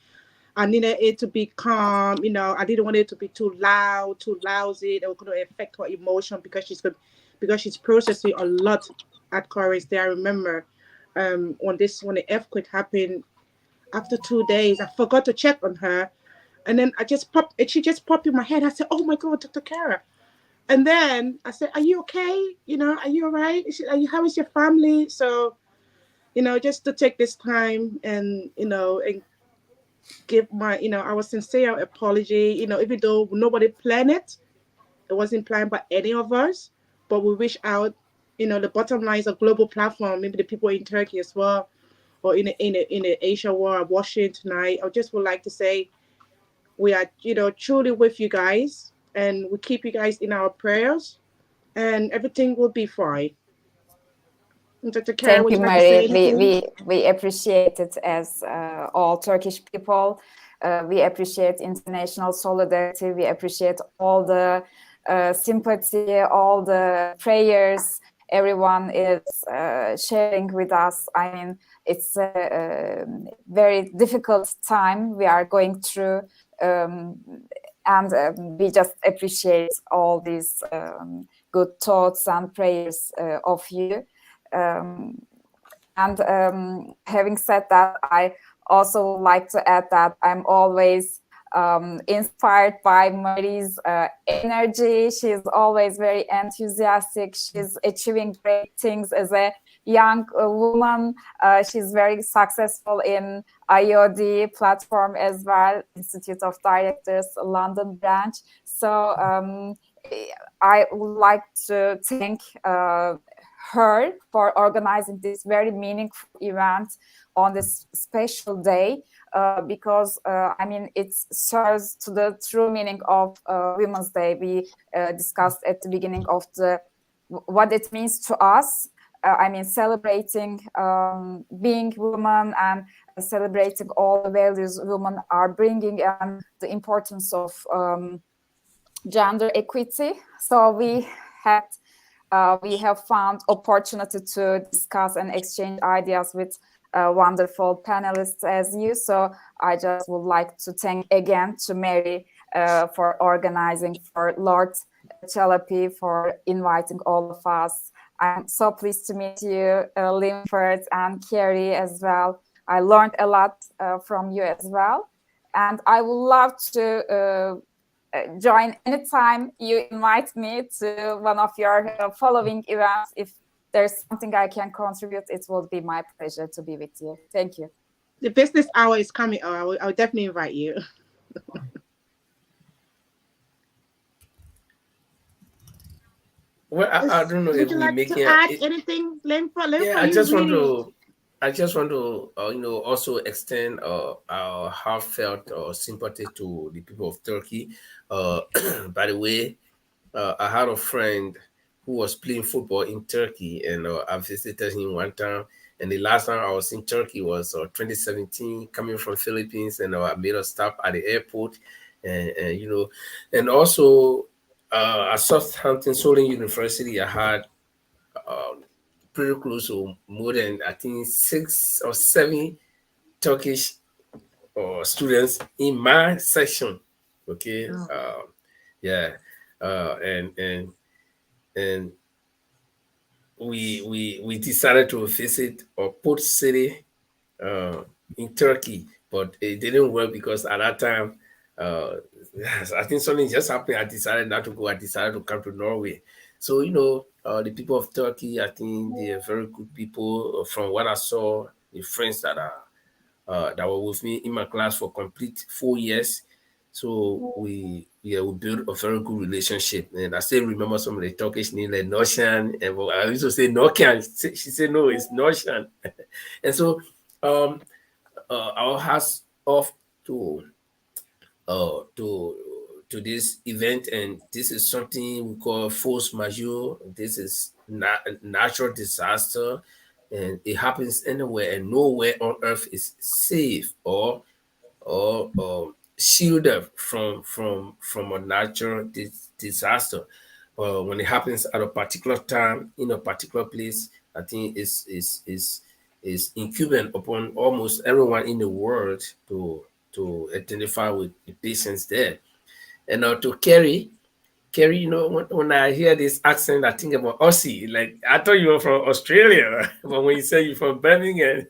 I needed it to be calm. I didn't want it to be too loud, too lousy. That was going to affect her emotion, because she's processing a lot at Chorus there. I remember when the earthquake happened, after 2 days, I forgot to check on her, and then she just popped in my head. I said, "Oh my God, Dr. Kara." And then I said, "Are you okay? Are you all right? How is your family?" So, just to take this time and give our sincere apology, even though nobody planned it. It wasn't planned by any of us, but we wish out, the bottom line is a global platform, maybe the people in Turkey as well, or in the Asia war are watching tonight. I just would like to say we are, truly with you guys, and we keep you guys in our prayers, and everything will be fine. Dr. Kara,
Thank
would
you,
you like to say
Marie.
anything?
We appreciate it as all Turkish people. We appreciate international solidarity. We appreciate all the sympathy, all the prayers everyone is sharing with us. I mean, it's a very difficult time we are going through, and we just appreciate all these good thoughts and prayers of you. And having said that, I also like to add that I'm always inspired by Marie's energy. She's always very enthusiastic. She's achieving great things as a young woman. She's very successful in IOD platform as well, Institute of Directors, London branch. So I would like to thank her for organizing this very meaningful event on this special day, because I mean, it serves to the true meaning of Women's Day. We discussed at the beginning of what it means to us. I mean, celebrating being women and celebrating all the values women are bringing and the importance of gender equity. So we have found opportunity to discuss and exchange ideas with wonderful panelists as you. So I just would like to thank again to Mary for organizing, for Lord Chalapi for inviting all of us. I'm so pleased to meet you, Linford and Carrie as well. I learned a lot from you as well. And I would love to join anytime you invite me to one of your following events. If there's something I can contribute, it will be my pleasure to be with you. Thank you.
The business hour is coming. I will definitely invite you.
Well, I don't know
Would
if
you
we
like
make
to
it.
add anything, Linford?
Yeah, I just want to, also extend our heartfelt sympathy to the people of Turkey. By the way, I had a friend who was playing football in Turkey, and I visited him one time. And the last time I was in Turkey was 2017, coming from Philippines, and I made a stop at the airport, and also at Southampton Solent University, I had pretty close to more than, I think, 6 or 7 Turkish students in my section. Okay, and we decided to visit Port City in Turkey, but it didn't work because at that time, I think something just happened. I decided not to go. I decided to come to Norway. So the people of Turkey, I think they are very good people. From what I saw, the friends that were with me in my class for complete 4 years. So we built a very good relationship. And I still remember some of the Turkish names like Noshan. And I used to say Nokian. She said, no, it's Noshan. And so our hats off to this event, and this is something we call force majeure. This is natural disaster, and it happens anywhere, and nowhere on earth is safe or shielded from a natural disaster. When it happens at a particular time in a particular place, I think is incumbent upon almost everyone in the world to identify with the patients there. And to Carrie, when I hear this accent, I think about Aussie. Like, I thought you were from Australia, but when you say you're from Birmingham,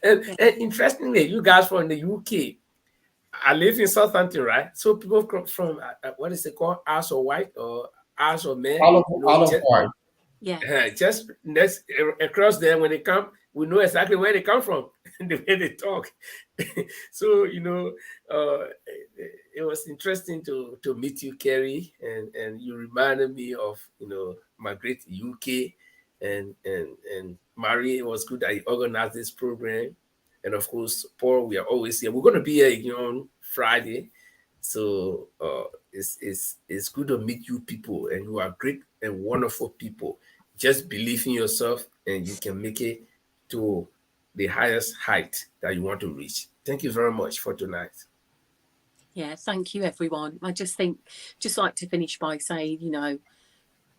and interestingly, you guys from the UK. I live in Southampton, right? So people come from what is it called, Isles of Wight or Isles of Man?
All of White.
Yeah.
Just next across there, when they come, we know exactly where they come from and the way they talk. So it was interesting to meet you, Carrie, and you reminded me of my great UK and Marie. It was good that you organized this program. And of course, Paul, we are always here. We're going to be here on Friday. So it's good to meet you people, and you are great and wonderful people. Just believe in yourself, and you can make it to the highest height that you want to reach. Thank you very much for tonight.
Yeah, thank you, everyone. I just like to finish by saying,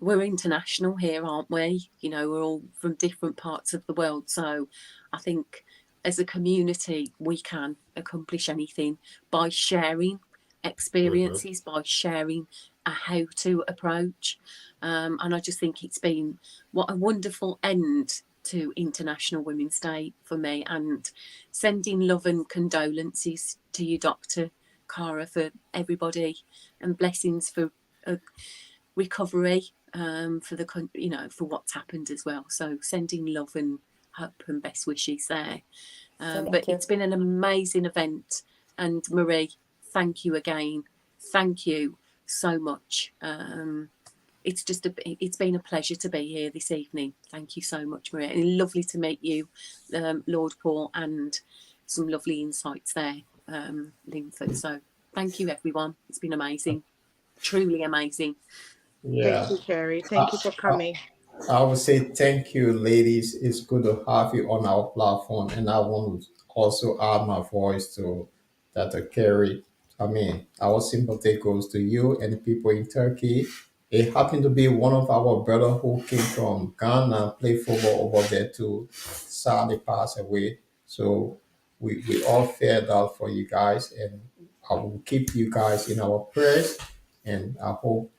we're international here, aren't we? We're all from different parts of the world. So I think as a community, we can accomplish anything by sharing experiences, by sharing a how-to approach. And I just think it's been what a wonderful end to International Women's Day for me, and sending love and condolences to you, Dr. Cara, for everybody, and blessings for recovery, for the for what's happened as well. So sending love and hope and best wishes there. But it's been an amazing event, and Marie, thank you again. Thank you so much. It's been a pleasure to be here this evening. Thank you so much, Marie, and lovely to meet you, Lord Paul, and some lovely insights there, Linford. So thank you, everyone. It's been amazing, truly amazing.
Yeah.
Thank you, Carrie. Thank you for coming.
I would say thank you, ladies. It's good to have you on our platform. And I want to also add my voice to Dr. Kerry. I mean, our sympathy goes to you and the people in Turkey. It happened to be one of our brother who came from Ghana, played football over there too. Sadly passed away. So we all felt out for you guys, and I will keep you guys in our prayers. And I hope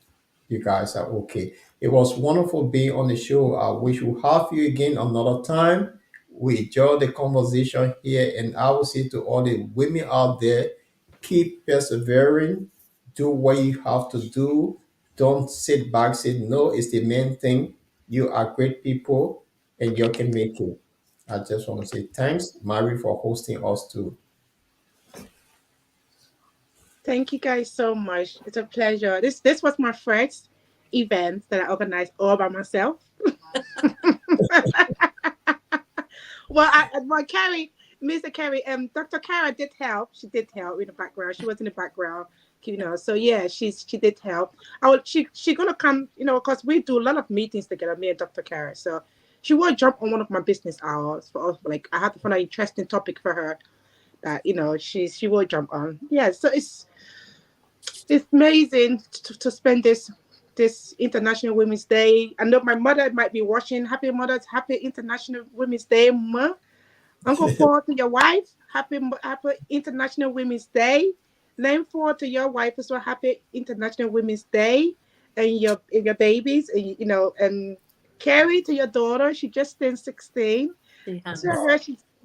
you guys are okay. It was wonderful being on the show. I wish we'll have you again another time. We enjoyed the conversation here, and I will say to all the women out there, keep persevering, do what you have to do. Don't sit back, say no, it's the main thing. You are great people and you can make it. I just want to say thanks, Mary, for hosting us too.
Thank you guys so much. It's a pleasure. This was my first event that I organized all by myself. Well, Carrie, Mr. Carrie, Dr. Kara did help. She did help in the background. She was in the background, So yeah, she did help. She gonna come, because we do a lot of meetings together, me and Dr. Kara. So she will jump on one of my business hours for us. Like I have to find an interesting topic for her that she will jump on. Yeah, so it's amazing to spend this International Women's Day. I know my mother might be watching. Happy International Women's Day, Ma. Uncle Paul, to your wife, happy International Women's Day. Name for to your wife as well, happy International Women's Day, and your babies, and and Carrie, to your daughter, she just turned 16. Yeah. So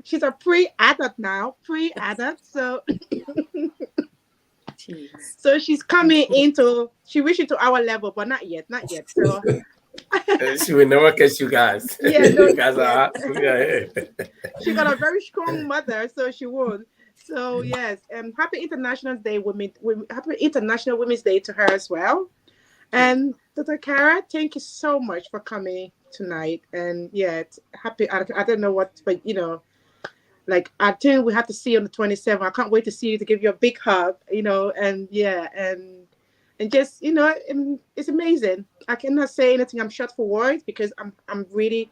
she's a pre-adult now, so. Jeez. So she's coming she reached to our level, but not yet. So
she will never catch you guys.
Yeah, no,
you guys are
she got a very strong mother, so she won't. So yes, happy International Day, happy International Women's Day to her as well. And Dr. Kara, thank you so much for coming tonight. And yeah, happy. I don't know what, but like I think we have to see you on the 27th. I can't wait to see you, to give you a big hug, and yeah, and just it's amazing. I cannot say anything. I'm short for words because I'm really,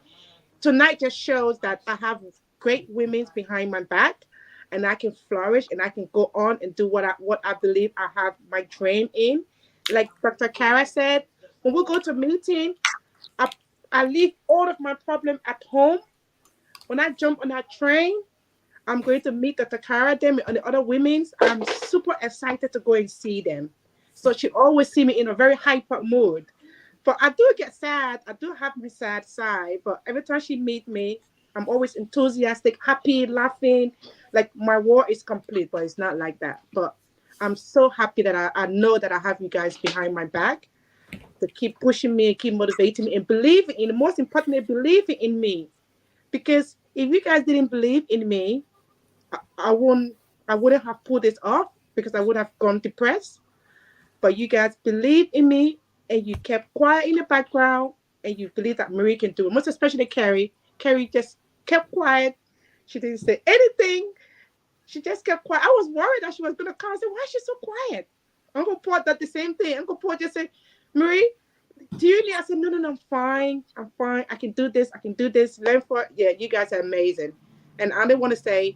tonight just shows that I have great women behind my back, and I can flourish and I can go on and do what I believe I have my dream in. Like Dr. Kara said, when we go to a meeting, I leave all of my problem at home. When I jump on that train, I'm going to meet Dr. Kara, them and the other women. I'm super excited to go and see them. So she always see me in a very hyper mood. But I do get sad. I do have my sad side. But every time she meet me, I'm always enthusiastic, happy, laughing. Like my war is complete, but it's not like that. But I'm so happy that I know that I have you guys behind my back to keep pushing me, keep motivating me, and believing in, most importantly, believing in me. Because if you guys didn't believe in me, I wouldn't have pulled this off, because I would have gone depressed. But you guys believed in me, and you kept quiet in the background, and you believe that Marie can do it. Most especially Carrie. Carrie just kept quiet. She didn't say anything. She just kept quiet. I was worried that she was gonna come. I said, "Why is she so quiet?" Uncle Paul did the same thing. Uncle Paul just said, "Marie, do you need?" I said, No, I'm fine. I can do this. Learn for it. Yeah, you guys are amazing. And I want to say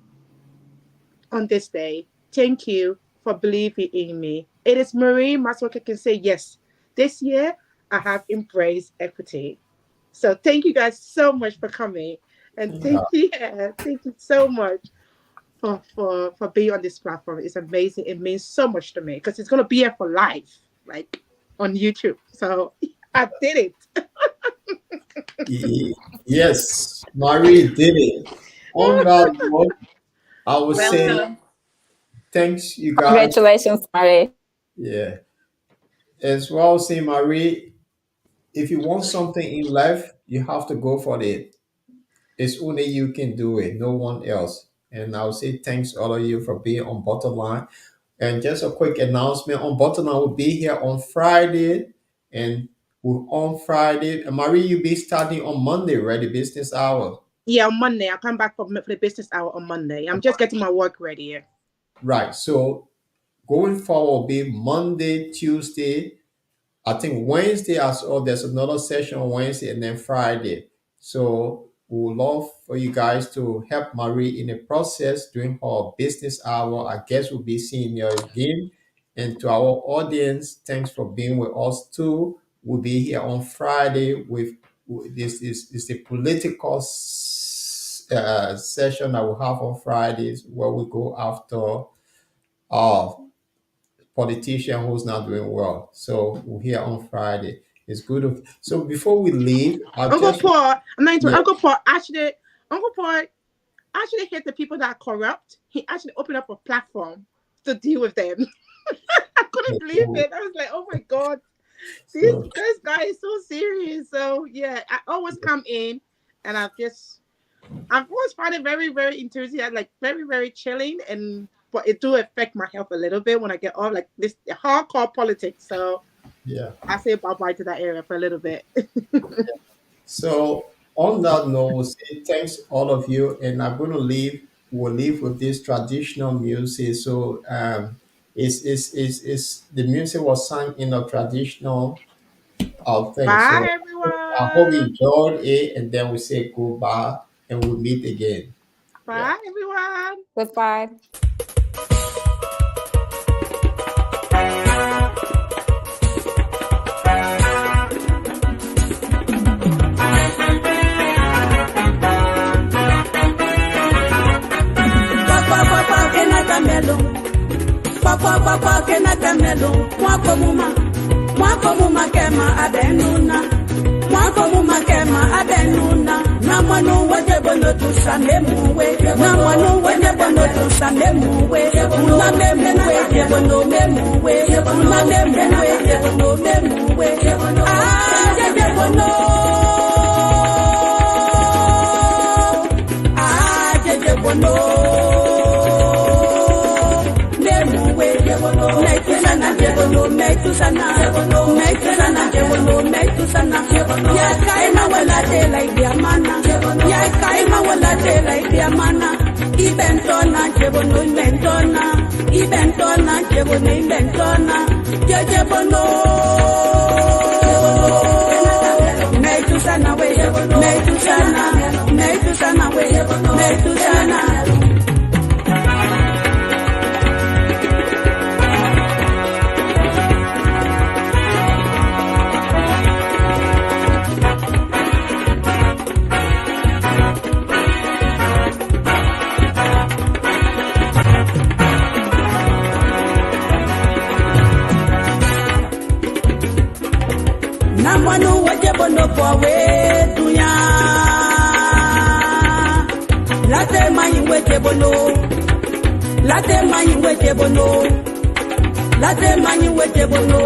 on this day, thank you for believing in me. It is Marie Maswaka can say, yes, this year I have embraced equity. So thank you guys so much for coming. And thank you so much for being on this platform. It's amazing. It means so much to me, because it's going to be here for life, like on YouTube. So I did
it. Yes, Marie did it. On that note, I would say thanks, you guys.
Congratulations, Marie.
Yeah. As well, say, Marie, if you want something in life, you have to go for it. It's only you can do it, no one else. And I'll say thanks all of you for being on Butterline. And just a quick announcement on Butterline will be here on Friday. And on Friday, and Marie, you'll be starting on Monday, right? The business hour.
Yeah, on Monday. I'll come back for the business hour on Monday. I'm just getting my work ready here.
Right. So going forward will be Monday, Tuesday. I think Wednesday as well. There's another session on Wednesday and then Friday. So we would love for you guys to help Marie in the process during her business hour. I guess we'll be seeing you again. And to our audience, thanks for being with us too. We'll be here on Friday with this is the political session that we'll have on Fridays where we go after politician who's not doing well. So we're here on Friday. It's good. So before we leave,
Uncle Paul actually hate the people that are corrupt. He actually opened up a platform to deal with them. I couldn't believe it. I was like, oh my God, this guy is so serious. So yeah, I always come in and I've always found it very, very enthusiastic, like very, very chilling, but it do affect my health a little bit when I get off like this hardcore politics. So yeah, I say bye-bye to that area for a little bit.
So on that note, we'll say thanks all of you, and I'm going to we'll leave with this traditional music. So it's the music was sung in a traditional thing.
Bye, everyone.
I hope you enjoyed it, and then we say goodbye and we'll meet again.
Bye, everyone.
Goodbye.
Papa kenata melo mwako muma kema abenuna mwako muma kema abenuna na mwanu waje bono tusame muwe na mwanu waje bono tusame muwe una memuwe bono memuwe una memuwe bono memuwe aje bono aje bono ya kaima wala de la diamana ya kaima wala de la diamana ibentona jebono inventona jebono metusana we metusana Namwanu wajebono powe dunya late mayi wejebono